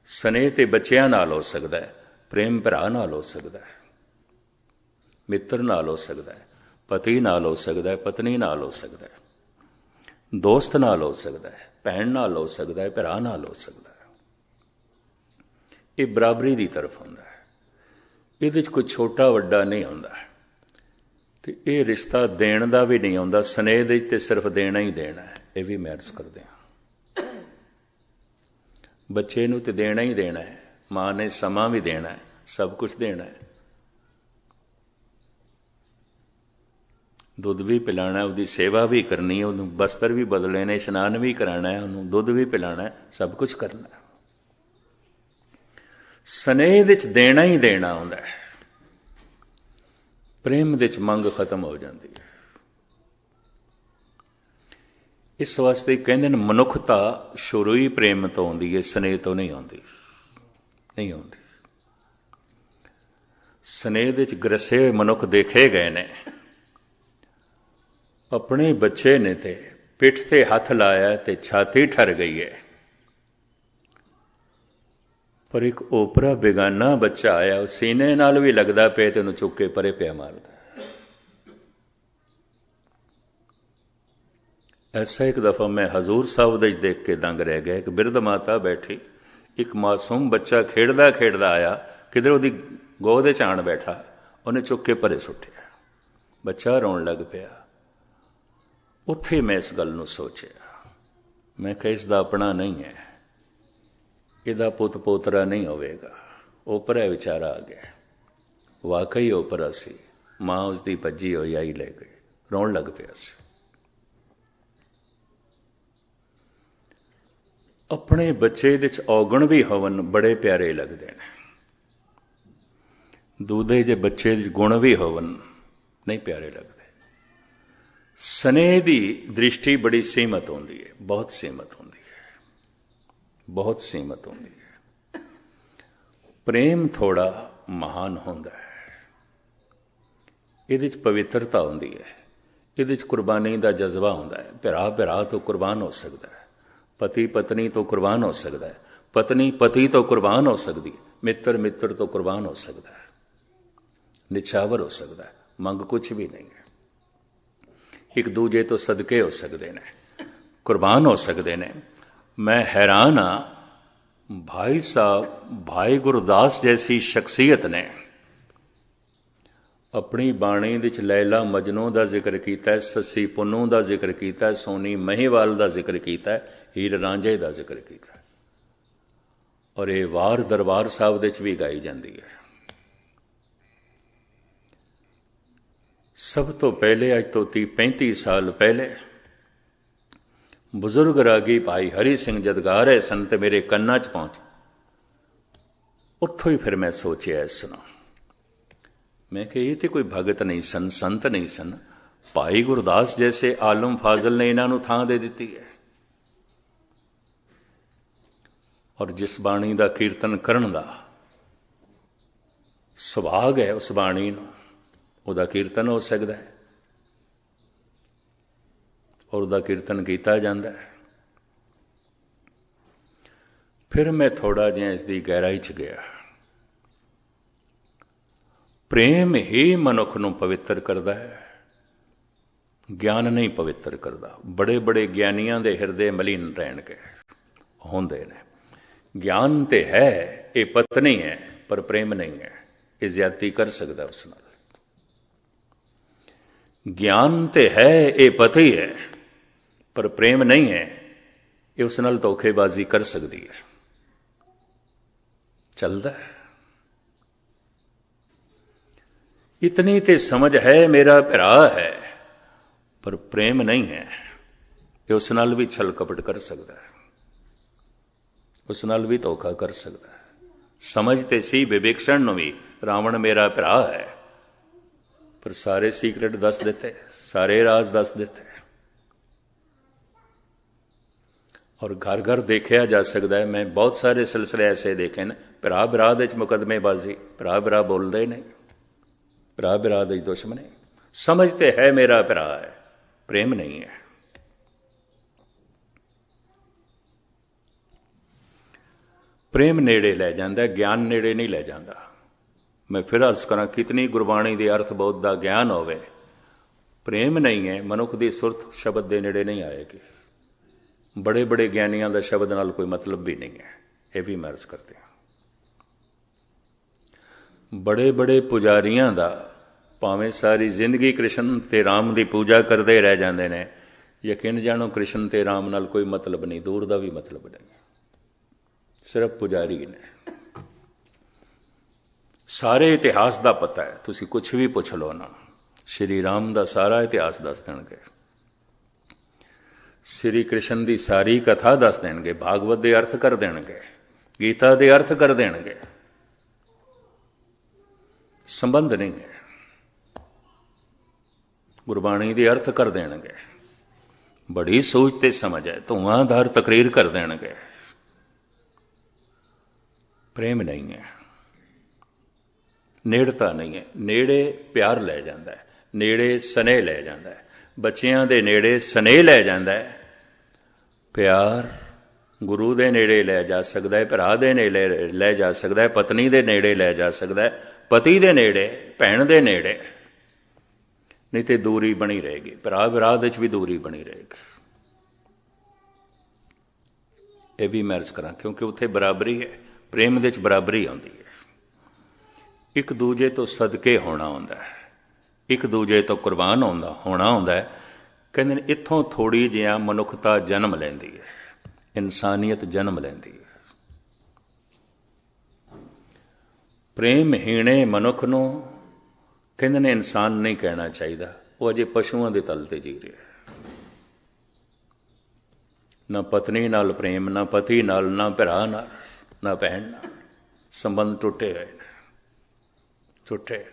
स्नेह ते बच्चों नाल हो सकता है, प्रेम भरा नाल हो सकता है, मित्र नाल हो सकता है, पति नाल हो सकता है, पत्नी नाल हो सकता है, दोस्त नाल हो सकता है, भैन नाल हो सकता है, भरा नाल हो सकता है। ये बराबरी की तरफ आता है, ये कोई छोटा वड्डा नहीं आता। तो ये रिश्ता देण का भी नहीं आता, स्नेह दे ते सिर्फ देना ही देना है। ये भी मैं अर्ज करते हैं, बच्चे नूं तो देना ही देना है, मां ने समा भी देना है, सब कुछ देना है। दुध भी पिलाना है, उसकी सेवा भी करनी है, उन्होंने बस्तर भी बदले ने, इशनान भी कराना है, उन्होंने दुध भी पिलाना है, सब कुछ करना है। स्नेह विच देना ही देना होंदा है, प्रेम विच मंग खत्म हो जाती है। इस वास्ते कहते हैं मनुखता शुरू ही प्रेम तो आती है, स्नेह तो नहीं आती, नहीं आती। स्नेह विच ग्रसे हुए मनुख देखे गए ने। अपने बच्चे ने ते पिठ ते हथ लाया ते छाती ठर गई है, पर एक ओपरा बेगाना बच्चा आया, सीने नाल भी लगता पे तो चुक के परे पिया मारदा। ऐसा एक दफा मैं हजूर साहब दे देख के दंग रह गया। एक बिरध माता बैठी, एक मासूम बच्चा खेड़दा खेड़दा आया, किधर उसकी गोद च आण बैठा, उन्हें चुक के परे सुटिया, बच्चा रोन लग पिया। उत्थे मैं इस गल नूं सोचिया, मैं कहा इसदा अपना नहीं है, इहदा पुत पोतरा नहीं होवेगा। ओपरा विचारा आ गया, वाकई ओपरा सी। मां उसकी भज्जी होई आई ले गई, रोन लग पिया सी। अपने बच्चे विच औगण भी होवन बड़े प्यारे लगते हैं, दूधे जे बच्चे गुण भी होवन नहीं प्यारे लगते। स्नेह की दृष्टि बड़ी सीमित होती है, बहुत सीमित होती है, बहुत सीमित होती है। प्रेम थोड़ा महान होता है, ये पवित्रता होती है, ये कुर्बानी का जज्बा होता है। भरा भरा तो कुर्बान हो सकता है, पति पत्नी तो कुर्बान हो सकता है, पत्नी पति तो कुर्बान हो सकती है, मित्र मित्र तो कुर्बान हो सकता है, निछावर हो सकता है, मंग कुछ भी नहीं है। एक दूजे तो सदके हो सकते हैं, कुर्बान हो सकते हैं। मैं हैरान हाँ, भाई साहब भाई गुरदास जैसी शख्सियत ने अपनी बाणी विच लैला मजनू का जिक्र किया, ससी पुन्नू का जिक्र किया, सोनी महीवाल का जिक्र किया, हीर रांझे का जिक्र किया, और ये वार दरबार साहब विच भी गाई जाती है। सब तो पहले अज तो 30-35 साल पहले बुजुर्ग रागी भाई हरि सिंह जद गा रहे सन ते मेरे कन्ना च पहुंच, उत्थों ही फिर मैं सोचिया इस सुना, मैं कि ये तो कोई भगत नहीं सन, संत नहीं सन, भाई गुरदास जैसे आलम फाजल ने इन्हों थां दे दी है। और जिस बाणी का कीर्तन करन दा सुभाग है, उस बाणी नूं उहदा कीर्तन हो सकता है और उहदा कीर्तन किया जाता है। फिर मैं थोड़ा जिहा इसकी गहराई च गया। ਪ੍ਰੇਮ ਹੀ ਮਨੁੱਖ ਨੂੰ ਪਵਿੱਤਰ ਕਰਦਾ ਹੈ, ਗਿਆਨ ਨਹੀਂ ਪਵਿੱਤਰ ਕਰਦਾ। ਬੜੇ ਬੜੇ ਗਿਆਨੀਆਂ ਦੇ ਹਿਰਦੇ ਮਲੀਨ ਰਹਿਣਗੇ, ਹੁੰਦੇ ਨੇ। ਗਿਆਨ ਤੇ ਹੈ, ਇਹ ਪਤਨੀ ਹੈ, ਪਰ ਪ੍ਰੇਮ ਨਹੀਂ ਹੈ। ਇਹ ਜ਼ਿਆਦਤੀ ਕਰ ਸਕਦਾ ਉਸ ਨਾਲ। ਗਿਆਨ ਤੇ ਹੈ, ਇਹ ਪਤੀ ਹੈ, ਪਰ ਪ੍ਰੇਮ ਨਹੀਂ ਹੈ। ਇਹ ਉਸ ਨਾਲ ਧੋਖੇਬਾਜ਼ੀ ਕਰ ਸਕਦੀ ਹੈ। ਚੱਲਦਾ ਹੈ। ਇਤਨੀ ਤੇ ਸਮਝ ਹੈ, ਮੇਰਾ ਭਰਾ ਹੈ, ਪਰ ਪ੍ਰੇਮ ਨਹੀਂ ਹੈ। ਇਹ ਉਸ ਨਾਲ ਵੀ ਛਲ ਕਪਟ ਕਰ ਸਕਦਾ ਹੈ, ਉਸ ਨਾਲ ਵੀ ਧੋਖਾ ਕਰ ਸਕਦਾ ਹੈ। ਸਮਝ ਤੇ ਸੀ ਵਿਵੇਕਸ਼ਣ ਨੂੰ ਵੀ, ਰਾਵਣ ਮੇਰਾ ਭਰਾ ਹੈ, ਪਰ ਸਾਰੇ ਸੀਕ੍ਰੇਟ ਦੱਸ ਦਿੱਤੇ, ਸਾਰੇ ਰਾਜ਼ ਦੱਸ ਦਿੱਤੇ। ਔਰ ਘਰ ਘਰ ਦੇਖਿਆ ਜਾ ਸਕਦਾ ਹੈ। ਮੈਂ ਬਹੁਤ ਸਾਰੇ ਸਿਲਸਿਲੇ ਐਸੇ ਦੇਖੇ ਨੇ, ਭਰਾ ਭਰਾ ਦੇ ਚ ਮੁਕੱਦਮੇਬਾਜ਼ੀ, ਭਰਾ ਭਰਾ ਬੋਲਦੇ ਨਹੀਂ, ਭਰਾ ਭਰਾ ਦੇ ਦੁਸ਼ਮਣ। ਸਮਝ ਤੇ ਹੈ ਮੇਰਾ ਭਰਾ ਹੈ, ਪ੍ਰੇਮ ਨਹੀਂ ਹੈ। ਪ੍ਰੇਮ ਨੇੜੇ ਲੈ ਜਾਂਦਾ, ਗਿਆਨ ਨੇੜੇ ਨਹੀਂ ਲੈ ਜਾਂਦਾ। ਮੈਂ ਫਿਰ ਅਰਜ਼ ਕਰਾਂ, ਕਿਤਨੀ ਗੁਰਬਾਣੀ ਦੇ ਅਰਥ ਬੋਧ ਦਾ ਗਿਆਨ ਹੋਵੇ, ਪ੍ਰੇਮ ਨਹੀਂ ਹੈ, ਮਨੁੱਖ ਦੀ ਸੁਰਤ ਸ਼ਬਦ ਦੇ ਨੇੜੇ ਨਹੀਂ ਆਏਗੀ। ਬੜੇ ਬੜੇ ਗਿਆਨੀਆਂ ਦਾ ਸ਼ਬਦ ਨਾਲ ਕੋਈ ਮਤਲਬ ਵੀ ਨਹੀਂ ਹੈ, ਇਹ ਵੀ ਮੈਂ ਅਰਜ਼ ਕਰਦੇ ਹਾਂ। ਬੜੇ ਬੜੇ ਪੁਜਾਰੀਆਂ ਦਾ ਭਾਵੇਂ ਸਾਰੀ ਜ਼ਿੰਦਗੀ ਕ੍ਰਿਸ਼ਨ ਤੇ ਰਾਮ ਦੀ ਪੂਜਾ ਕਰਦੇ ਰਹਿ ਜਾਂਦੇ ਨੇ, ਯਕੀਨ ਜਾਣੋ ਕ੍ਰਿਸ਼ਨ ਤੇ ਰਾਮ ਨਾਲ ਕੋਈ ਮਤਲਬ ਨਹੀਂ, ਦੂਰ ਦਾ ਵੀ ਮਤਲਬ ਨਹੀਂ, ਸਿਰਫ ਪੁਜਾਰੀ ਨੇ। ਸਾਰੇ ਇਤਿਹਾਸ ਦਾ ਪਤਾ ਹੈ, ਤੁਸੀਂ ਕੁਝ ਵੀ ਪੁੱਛ ਲਓ ਨਾ, ਸ਼੍ਰੀ ਰਾਮ ਦਾ ਸਾਰਾ ਇਤਿਹਾਸ ਦੱਸ ਦੇਣਗੇ, ਸ਼੍ਰੀ ਕ੍ਰਿਸ਼ਨ ਦੀ ਸਾਰੀ ਕਥਾ ਦੱਸ ਦੇਣਗੇ, ਭਾਗਵਤ ਦੇ ਅਰਥ ਕਰ ਦੇਣਗੇ, ਗੀਤਾ ਦੇ ਅਰਥ ਕਰ ਦੇਣਗੇ। ਸੰਬੰਧ ਨਹੀਂ ਹੈ, ਗੁਰਬਾਣੀ ਦੇ ਅਰਥ ਕਰ ਦੇਣਗੇ, ਬੜੀ ਸੋਚ ਤੇ ਸਮਝ ਹੈ, ਧੂਆਂਧਾਰ ਤਕਰੀਰ ਕਰ ਦੇਣਗੇ। ਪ੍ਰੇਮ ਨਹੀਂ ਹੈ, ਨੇੜਤਾ ਨਹੀਂ ਹੈ। ਨੇੜੇ ਪਿਆਰ ਲੈ ਜਾਂਦਾ ਹੈ, ਨੇੜੇ ਸਨੇਹ ਲੈ ਜਾਂਦਾ ਹੈ, ਬੱਚਿਆਂ ਦੇ ਨੇੜੇ ਸਨੇਹ ਲੈ ਜਾਂਦਾ ਹੈ। ਪਿਆਰ ਗੁਰੂ ਦੇ ਨੇੜੇ ਲੈ ਜਾ ਸਕਦਾ ਹੈ, ਭਰਾ ਦੇ ਨੇੜੇ ਲੈ ਜਾ ਸਕਦਾ ਹੈ, ਪਤਨੀ ਦੇ ਨੇੜੇ ਲੈ ਜਾ ਸਕਦਾ ਹੈ, ਪਤੀ ਦੇ ਨੇੜੇ, ਭੈਣ ਦੇ ਨੇੜੇ। ਨਹੀਂ ਤੇ ਦੂਰੀ ਬਣੀ ਰਹੇਗੀ, ਭਰਾ ਭਰਾ ਦੇ ਚ ਵੀ ਦੂਰੀ ਬਣੀ ਰਹੇਗੀ। ਇਹ ਵੀ ਮੈਂ ਅਰਜ਼ ਕਰਾਂ, ਕਿਉਂਕਿ ਉੱਥੇ ਬਰਾਬਰੀ ਹੈ, ਪ੍ਰੇਮ ਦੇ ਚ ਬਰਾਬਰੀ ਆਉਂਦੀ ਹੈ। ਇੱਕ ਦੂਜੇ ਤੋਂ ਸਦਕੇ ਹੋਣਾ ਹੁੰਦਾ ਹੈ, ਇੱਕ ਦੂਜੇ ਤੋਂ ਕੁਰਬਾਨ ਹੋਣਾ ਹੁੰਦਾ ਹੈ। ਕਹਿੰਦੇ ਨੇ ਇੱਥੋਂ ਥੋੜ੍ਹੀ ਜਿਹਾ ਮਨੁੱਖਤਾ ਜਨਮ ਲੈਂਦੀ ਹੈ, ਇਨਸਾਨੀਅਤ ਜਨਮ ਲੈਂਦੀ ਹੈ। ਪ੍ਰੇਮਹੀਣੇ ਮਨੁੱਖ ਨੂੰ ਕਹਿੰਦੇ ਨੇ ਇਨਸਾਨ ਨਹੀਂ ਕਹਿਣਾ ਚਾਹੀਦਾ, ਉਹ ਅਜੇ ਪਸ਼ੂਆਂ ਦੇ ਤਲ ਤੇ ਜੀ ਰਿਹਾ। ਨਾ ਪਤਨੀ ਨਾਲ ਪ੍ਰੇਮ, ਨਾ ਪਤੀ ਨਾਲ, ਨਾ ਭਰਾ ਨਾਲ, ਨਾ ਭੈਣ ਨਾਲ। ਸੰਬੰਧ ਟੁੱਟੇ ਹੋਏ ਨੇ, ਟੁੱਟੇ।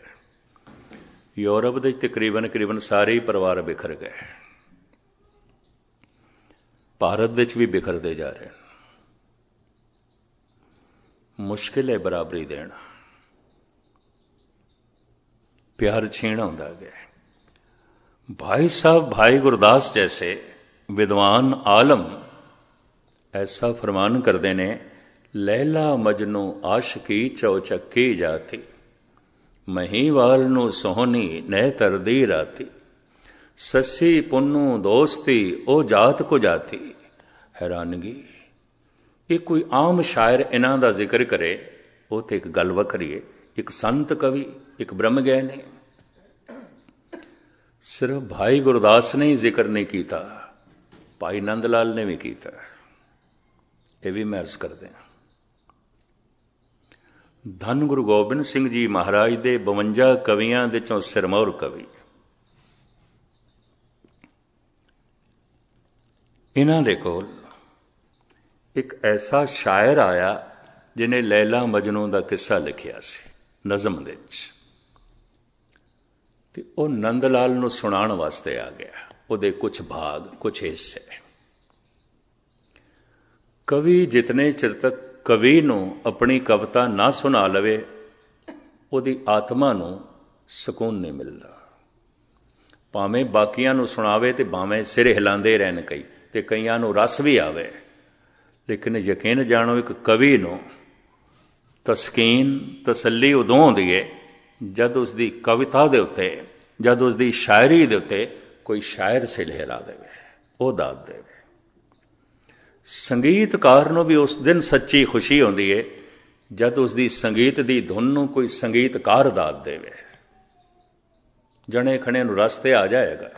ਯੂਰਪ ਦੇ ਤਕਰੀਬਨ ਸਾਰੇ ਹੀ ਪਰਿਵਾਰ ਬਿਖਰ ਗਏ, ਭਾਰਤ ਦੇ ਵਿੱਚ ਵੀ ਬਿਖਰਦੇ ਜਾ ਰਹੇ। ਮੁਸ਼ਕਿਲ ਹੈ ਬਰਾਬਰੀ ਦੇਣਾ, प्यार छीण होंदा गया। भाई साहब भाई गुरदास जैसे विद्वान आलम ऐसा फरमान करते ने, लैला मजनू आशकी चौचक्की जाती, महीवाल नू सोहनी नह तरदी राती, ससी पुन्नू दोस्ती ओ जात को जाती। हैरानगी, ये कोई आम शायर इन्हां दा जिक्र करे वो तो एक गल वखरी है। एक संत कवि, एक ब्रह्म ज्ञानी, सिर्फ भाई गुरदास ने ही जिक्र नहीं किया, भाई नंद लाल ने भी किया। ये भी मैं अर्ज कर दें। धन गुरु गोबिंद सिंह जी महाराज दे 52 कवियां दे चों सिरमौर कवि, इन्हां दे कोल एक ऐसा शायर आया जिन्हें लैला मजनू का किस्सा लिखिया सी नज़म दे विच, ते वो नंद लाल नूं सुणाण वास्ते आ गया। उहदे कुछ भाग, कुछ हिस्से। कवि जितने चिर तक कवि नूं अपनी कविता ना सुना लवे, उहदी आत्मा नूं सकून नहीं मिलता। भावें बाकियां नूं सुणावे ते भावें सिर हिलांदे रहन कई, ते कईयां नूं रस भी आवे, लेकिन यकीन जानो एक कवि नूं तस्कीन तसल्ली उदों होंदी है जद उसकी कविता के उत्ते, जद उसकी शायरी के उत्ते कोई शायर सिले ला देवे, वो दात देवे। संगीतकार नूं भी उस दिन सच्ची खुशी होंदी है जद उसकी संगीत की धुन नूं कोई संगीतकार दात देवे। जने खणे नूं रस ते आ जाएगा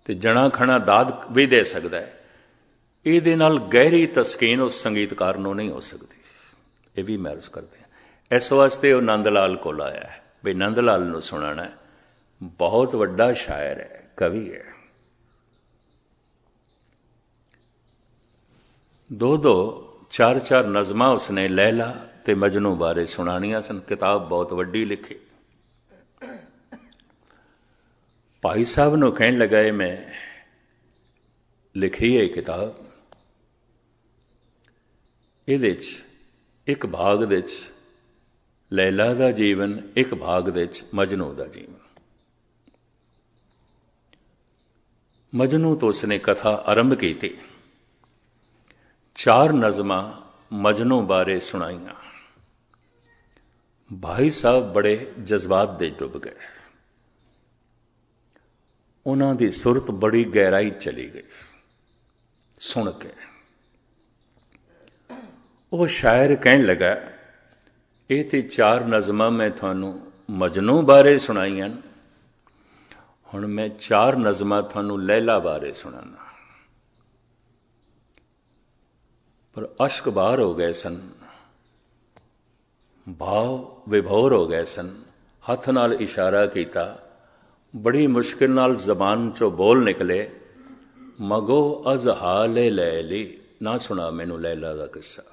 ते जना खना दाद भी दे सकता है। ये नाल गहरी तस्कीन उस संगीतकार नूं नहीं हो सकती। ये भी महसूस करते हैं। इस वास्ते वो नंद लाल कोल आया है भी नंद लाल नूं सुनाना है। बहुत वड्डा शायर है, कवि है। दो दो चार चार नज़मां उसने लैला ते मजनू बारे सुनानियां सन। किताब बहुत वड्डी लिखी। भाई साहब नूं कहण लगा मैं लिखी है किताब, इहदे एक भाग दे लैला दा जीवन, एक भाग दे मजनू दा जीवन। मजनू तो उसने कथा आरंभ की थी। 4 नज़मां मजनू बारे सुनाइयां। भाई साहब बड़े जज्बात दे डुब गए। उन्हां दी सुरत बड़ी गहराई चली गई सुन के। वो शायर कहन लगा ये ते 4 नज़मां मैं थानू मजनू बारे सुनाइयां, हुण मैं 4 नज़मां थानू लैला बारे सुनाना। पर अश्क बाहर हो गए सन, भाव विभोर हो गए सन। हथ नाल इशारा किया, बड़ी मुश्किल नाल जबान चो बोल निकले, मगो अज हाले लैली। ना सुना मैनू लैला दा किस्सा।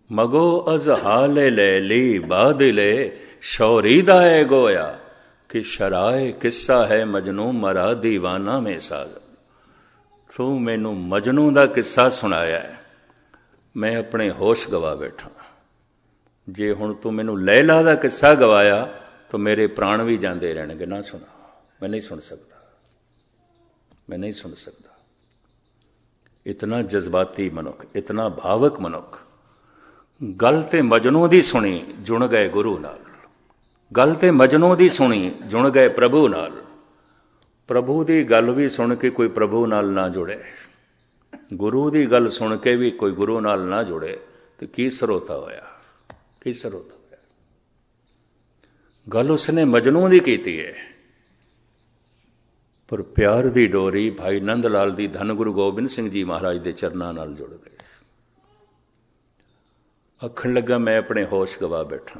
मगो अज हाले लैली बादिले शौरी दा है गोया, कि शराए किस्सा है मजनू मरा दीवाना में साज। तू मैनू मजनू दा किस्सा सुनाया है, मैं अपने होश गवा बैठा। जे हुण तू मैनू लैला दा किस्सा गवाया तो मेरे प्राण भी जाते रहणगे। ना सुना, मैं नहीं सुन सकता, मैं नहीं सुन सकता। इतना जज्बाती मनुख, इतना भावक मनुख। गल ते मजनू दी सुनी, जुड़ गए गुरु नाल। गल ते मजनू दी सुनी, जुड़ गए प्रभु नाल। प्रभु दी गल भी सुन के कोई प्रभु नाल ना जुड़े, गुरु दी गल सुन के भी कोई गुरु नाल ना जुड़े तो की सरोता होया, की सरोता होया। गल उसने मजनू दी कीती है, पर प्यार दी डोरी भाई नंद लाल दी धन गुरु गोबिंद सिंह जी महाराज दे चरनां नाल जुड़ गई। आखण लगा मैं अपने होश गवा बैठा,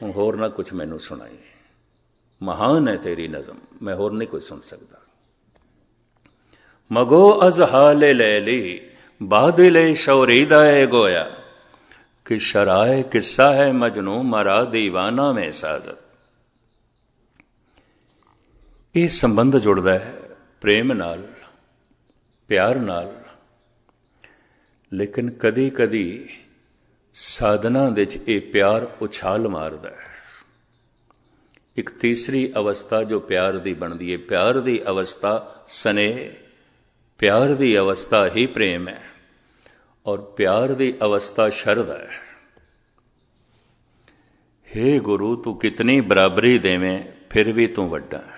हुण होर ना कुछ मैनू सुनाई। महान है तेरी नज़म, मैं होर नहीं कुछ सुन सकता। मगो अज हाले लैली बादिले शौरी दाए गोया, कि शराए किस्सा है मजनू मरा दीवाना में साजत। ये संबंध जुड़ता है प्रेम नाल, प्यार नाल। लेकिन कदी कदी साधना दे ये प्यार उछाल मारदा है। एक तीसरी अवस्था जो प्यार दी बनती है, प्यार दी अवस्था स्नेह, प्यार दी अवस्था ही प्रेम है, और प्यार दी अवस्था शरधा है। हे गुरु तू कितनी बराबरी देवें फिर भी तू वड्डा है।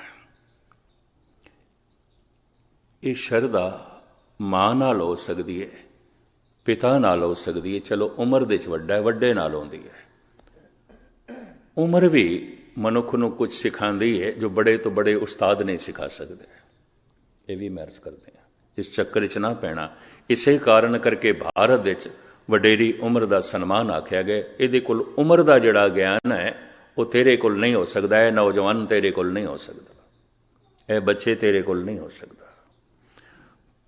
ये शरधा मां नाल हो सकती है, पिता नाल हो सकती है। चलो उम्र दे च वड्डा है, वड्डे नाल होंदी है। उम्र भी मनुख नूं कुछ सिखाती है जो बड़े तो बड़े उस्ताद नहीं सिखा सकते। ये भी महर्ज करते हैं, इस चक्कर च ना पैना। इसे कारण करके भारत विच वडेरी उम्र का सन्मान आख्या गया। ये कोल उम्र का जिहड़ा ज्ञान है वो तेरे कोल नहीं हो सकता है। नौजवान तेरे कोल नहीं हो सकता, यह बच्चे तेरे कोल नहीं हो सकता।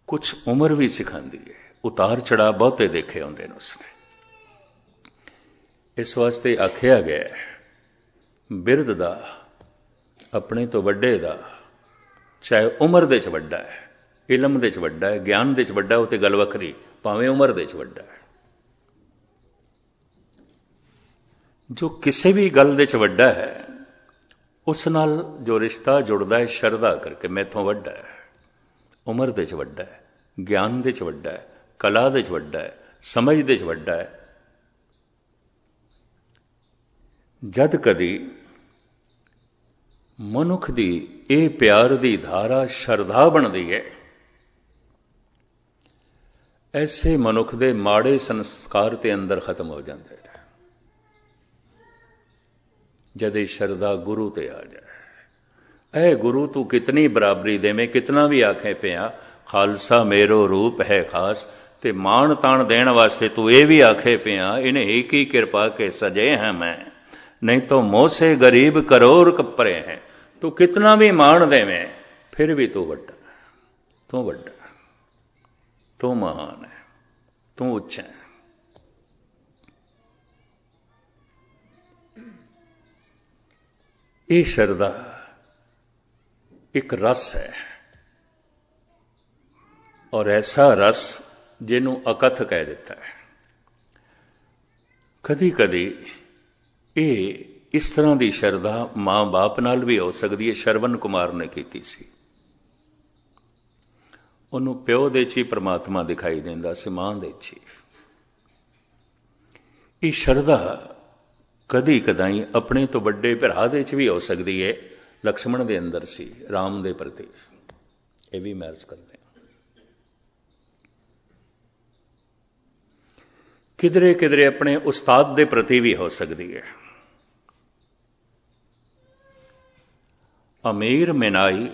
कुछ उम्र भी सिखाती है, उतार चढ़ाव बहुते देखे होंगे ने उसने। इस वास्ते आख्या गया है बिरद दा अपने तो वड्डे दा, चाहे उम्र दे च वड्डा है, इलम दे च वड्डा है, ज्ञान दे च वड्डा है, वो तो गल वखरी, भावें उम्र दे च वड्डा है। जो किसी भी गल दे च वड्डा है उस नाल जो रिश्ता जुड़ता है शरधा करके, मैथों वड्डा है, उम्र दे च वड्डा है, ज्ञान दे च वड्डा है, कला दे च वड्डा है, समझ दे च वड्डा है, जद कदी मनुख दी ਇਹ प्यार दी धारा शरधा बनती है, ऐसे मनुख दे माड़े संस्कार ते अंदर खत्म हो जाते हैं जदे शरधा गुरु ते आ जाए। ऐ गुरु तू कितनी बराबरी देवे, कितना भी आखे पिया खालसा मेरो रूप है खास, ते मान तान देण वास्ते तू ये भी आखे पिया इन्हें एक ही कृपा के सजे हैं मैं, नहीं तो मोह से गरीब करोड़ कपरे हैं। तू कितना भी मान देवे फिर भी तू वड्डा, तू वड्डा, तू महान है, तू उच्चा है। ये शरधा एक रस है, और ऐसा रस जिन्हों अकथ कह देता है। कदी कदी ये इस तरह की शरधा मां बाप नाल भी हो सकती है। शरवण कुमार ने की सी, उन्होंने प्यो दे च ही परमात्मा दिखाई देंदा सी, मां दे च ही। ये शरधा कदी कदाई अपने तो बड़े भरा दे च भी हो सकती है। लक्ष्मण दे अंदर सी, राम दे प्रति, ये भी मैच करते हैं। किधरे किधरे अपने उस्ताद दे प्रति भी हो सकती है। अमीर मिनाई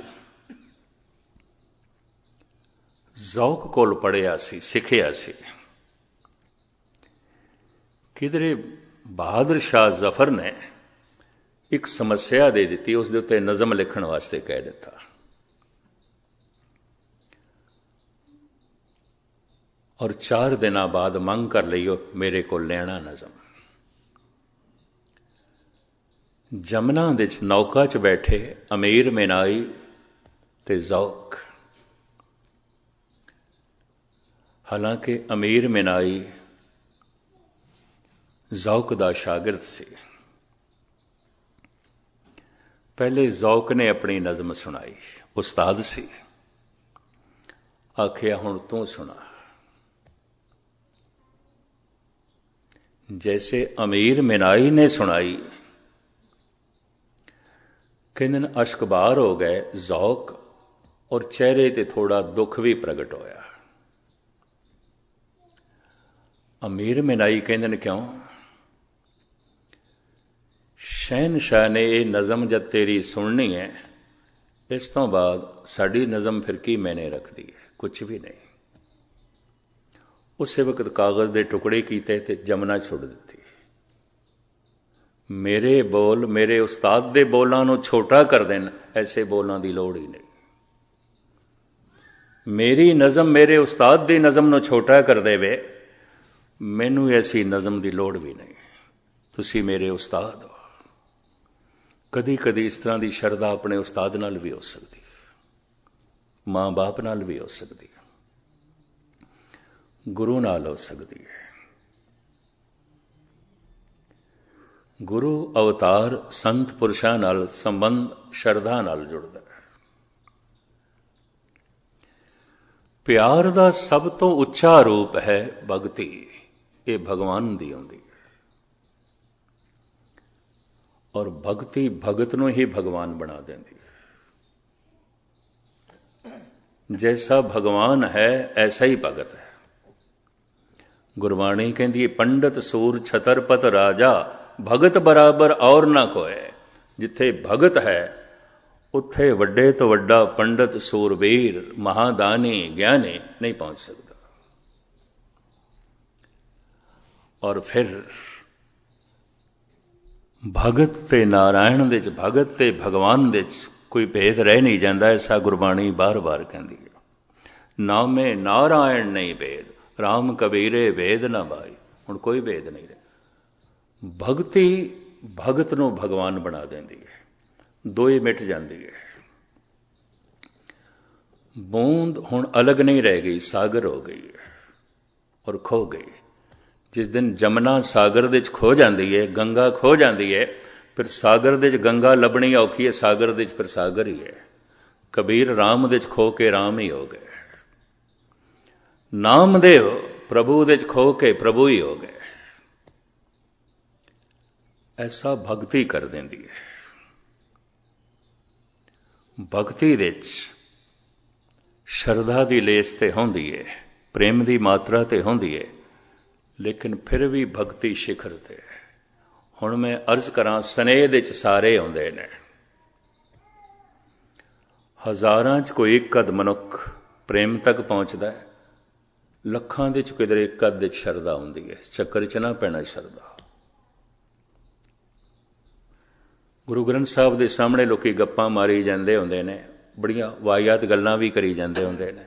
जौक कोल पढ़िया सी, सिखिया सी। किधरे बहादुर शाह जफर ने एक समस्या दे दी, उस दे उत्ते नज़म लिखण वास्ते कह दिता। और 4 दिन बाद मंग कर लियो मेरे को लेना नज़म। जमुना दे नौका च बैठे अमीर मिनाई ते जौक। हालांकि अमीर मिनाई जौक दा शागिर्द सी। पहले जौक ने अपनी नज़म सुनाई, उस्ताद सी, आखिया हुण तू सुना। जैसे अमीर मिनाई ने सुनाई, कहते दिन अश्कबार हो गए जौक, और चेहरे ते थोड़ा दुख भी प्रगट होया। अमीर मिनाई कहते दिन क्यों? शहनशाह ने यह नज़म जब तेरी सुननी है, इस तो बाद साड़ी नज़म फिर की मैंने रख दी है, कुछ भी नहीं। उस वक्त कागज़ के टुकड़े किए ते जमुना छुड़ दी। मेरे बोल मेरे उस्ताद दे बोलों को छोटा कर देन, ऐसे बोलों की लोड़ ही नहीं। मेरी नज़म मेरे उस्ताद दी नज़म को छोटा कर देवे, मैनू ऐसी नज़म की लोड़ भी नहीं। तुसी मेरे उस्ताद हो। कदी कदी इस तरह की शरधा अपने उस्ताद नाल भी हो सकती, मां बाप नाल भी हो सकती, गुरु नाल हो सकती है। गुरु अवतार संत पुरुषां नाल संबंध शरधा नाल जुड़दा है। प्यार दा सब तो उच्चा रूप है भगती, ये भगवान दी आउंदी है। और भगती भगत नूं ही भगवान बना देंदी है। जैसा भगवान है ऐसा ही भगत है। गुरबाणी कहती है पंडित सूर छतरपत राजा, भगत बराबर और ना कोई। जिथे भगत है उत्थे वड्डे तो वड्डा पंडित सूरवीर महादानी ज्ञानी नहीं पहुंच सकता। और फिर भगत ते नारायण दे च, भगत ते भगवान दे च कोई भेद रह नहीं जाता। ऐसा गुरबाणी बार बार कहती है। नामे नारायण नहीं भेद, राम कबीरे भेद ना भाई। हुण कोई भेद नहीं रहा। भगती भगत नूं भगवान बना देंदी है, दो ही मिट जाती है। बूंद हुण अलग नहीं रह गई, सागर हो गई है और खो गई। जिस दिन जमुना सागर दे खो जाती है, गंगा खो जाती है, फिर सागर दे गंगा लभनी औखी है, सागर दे फिर सागर ही है। कबीर राम दे खो के राम ही हो गए। नामदेव प्रभु दे खो के प्रभु ही हो गए। ਐਸਾ ਭਗਤੀ ਕਰ ਦਿੰਦੀ ਹੈ। ਭਗਤੀ ਵਿੱਚ ਸ਼ਰਧਾ ਦੀ ਲੇਸ ਤੇ ਹੁੰਦੀ ਹੈ, ਪ੍ਰੇਮ ਦੀ ਮਾਤਰਾ ਤੇ ਹੁੰਦੀ ਹੈ, ਲੇਕਿਨ ਫਿਰ ਵੀ ਭਗਤੀ ਸਿਖਰ ਤੇ ਹੈ। ਹੁਣ ਮੈਂ ਅਰਜ਼ ਕਰਾਂ, ਸਨੇਹ ਵਿੱਚ ਸਾਰੇ ਆਉਂਦੇ ਨੇ, ਹਜ਼ਾਰਾਂ 'ਚ ਕੋਈ ਇੱਕ ਅੱਧ ਮਨੁੱਖ ਪ੍ਰੇਮ ਤੱਕ ਪਹੁੰਚਦਾ ਹੈ, ਲੱਖਾਂ ਦੇ 'ਚ ਕਿਧਰੇ ਇੱਕ ਅੱਧ ਵਿੱਚ ਸ਼ਰਧਾ ਹੁੰਦੀ ਹੈ। ਚੱਕਰ 'ਚ ਨਾ ਪੈਣਾ ਸ਼ਰਧਾ। ਗੁਰੂ ਗ੍ਰੰਥ ਸਾਹਿਬ ਦੇ ਸਾਹਮਣੇ ਲੋਕੀ ਗੱਪਾਂ ਮਾਰੀ ਜਾਂਦੇ ਹੁੰਦੇ ਨੇ, ਬੜੀਆਂ ਵਾਹਿਯਾਤ ਗੱਲਾਂ ਵੀ ਕਰੀ ਜਾਂਦੇ ਹੁੰਦੇ ਨੇ,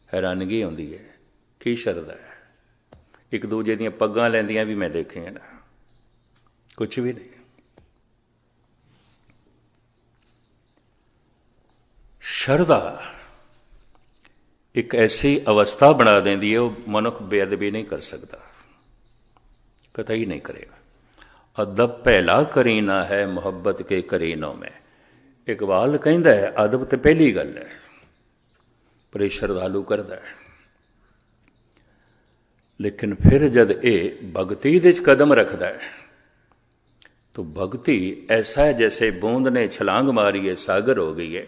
ਹੈਰਾਨਗੀ ਆਉਂਦੀ ਹੈ ਕੀ ਸ਼ਰਧਾ ਹੈ। ਇੱਕ ਦੂਜੇ ਦੀਆਂ ਪੱਗਾਂ ਲੈਂਦੀਆਂ ਵੀ ਮੈਂ ਦੇਖੀਆਂ ਨਾ, ਕੁਛ ਵੀ ਨਹੀਂ। ਸ਼ਰਧਾ ਇੱਕ ਐਸੀ ਅਵਸਥਾ ਬਣਾ ਦਿੰਦੀ ਹੈ, ਉਹ ਮਨੁੱਖ ਬੇਅਦਬੀ ਨਹੀਂ ਕਰ ਸਕਦਾ, ਕਤਈ ਨਹੀਂ ਕਰੇਗਾ। ਅਦਬ ਪਹਿਲਾ ਕਰੀਨਾ ਹੈ, ਮੁਹੱਬਤ ਕੇ ਕਰੀਨੋਂ ਮੈਂ। ਇਕਬਾਲ ਕਹਿੰਦਾ ਹੈ ਅਦਬ ਤੇ ਪਹਿਲੀ ਗੱਲ ਹੈ, ਪਰ ਇਹ ਸ਼ਰਧਾਲੂ ਕਰਦਾ ਹੈ। ਲੇਕਿਨ ਫਿਰ ਜਦ ਇਹ ਭਗਤੀ ਦੇ 'ਚ ਕਦਮ ਰੱਖਦਾ ਹੈ तो भक्ति ऐसा है जैसे बूंद ने छलांग मारी है, सागर हो गई है।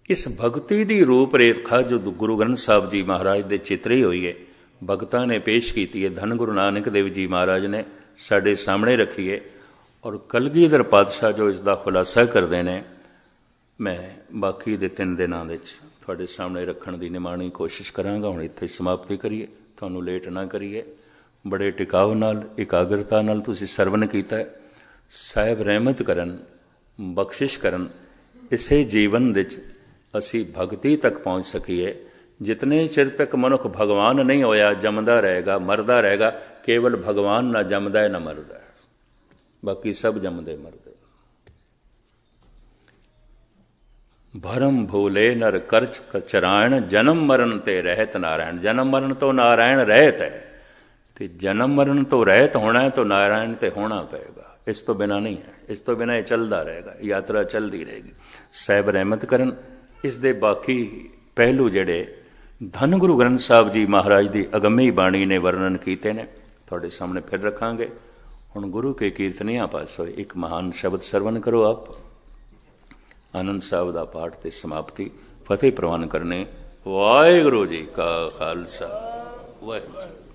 इस भक्ति की रूप रेखा जो गुरु ग्रंथ साहब जी महाराज दे चितरी हुई है, भगतां ने पेश की है, धन गुरु नानक देव जी महाराज ने साडे सामने रखी है, और कलगीधर पातशाह जो इसका खुलासा करते हैं, मैं बाकी दे 3 दिनों तुहाडे सामने रखण की निमाणी कोशिश करांगा। हुण इत्थे समाप्ति करिए, तुहानूं लेट ना करिए। बड़े टिकाव नाल एकाग्रता नाल तुसीं सरवण कीता है। साहिब रहमत करन, बख्शिश करन, इसे जीवन विच असी भगती तक पहुँच सकीए। जितने चिर तक मनुख भगवान नहीं होया, जमदा रहेगा, मरदा रहेगा। केवल भगवान ना जमदा है ना मरदा है, बाकी सब जमदे मरदे। भरम भूले नर करच कचरायण, जन्म मरण ते रहत नारायण। जन्म मरण तो नारायण रहत है, ते जन्म मरण तो रहत होना है, तो नारायण ते होना पेगा। इस तो बिना नहीं है, इस तो बिना ये चलता रहेगा, यात्रा चलती रहेगी। साहिब रहमत करन। इस दे बाकी पहलू जड़े धन गुरु ग्रंथ साहब जी महाराज की अगमी बाणी ने वर्णन किए ने, थोड़े सामने फिर रखांगे। हुण गुरु के कीर्तनियां पासों एक महान शब्द सरवण करो आप। आनंद साहब का पाठ ते समाप्ति फतेह प्रवान करने। वाहिगुरू जी का खालसा, वाहिगुरू।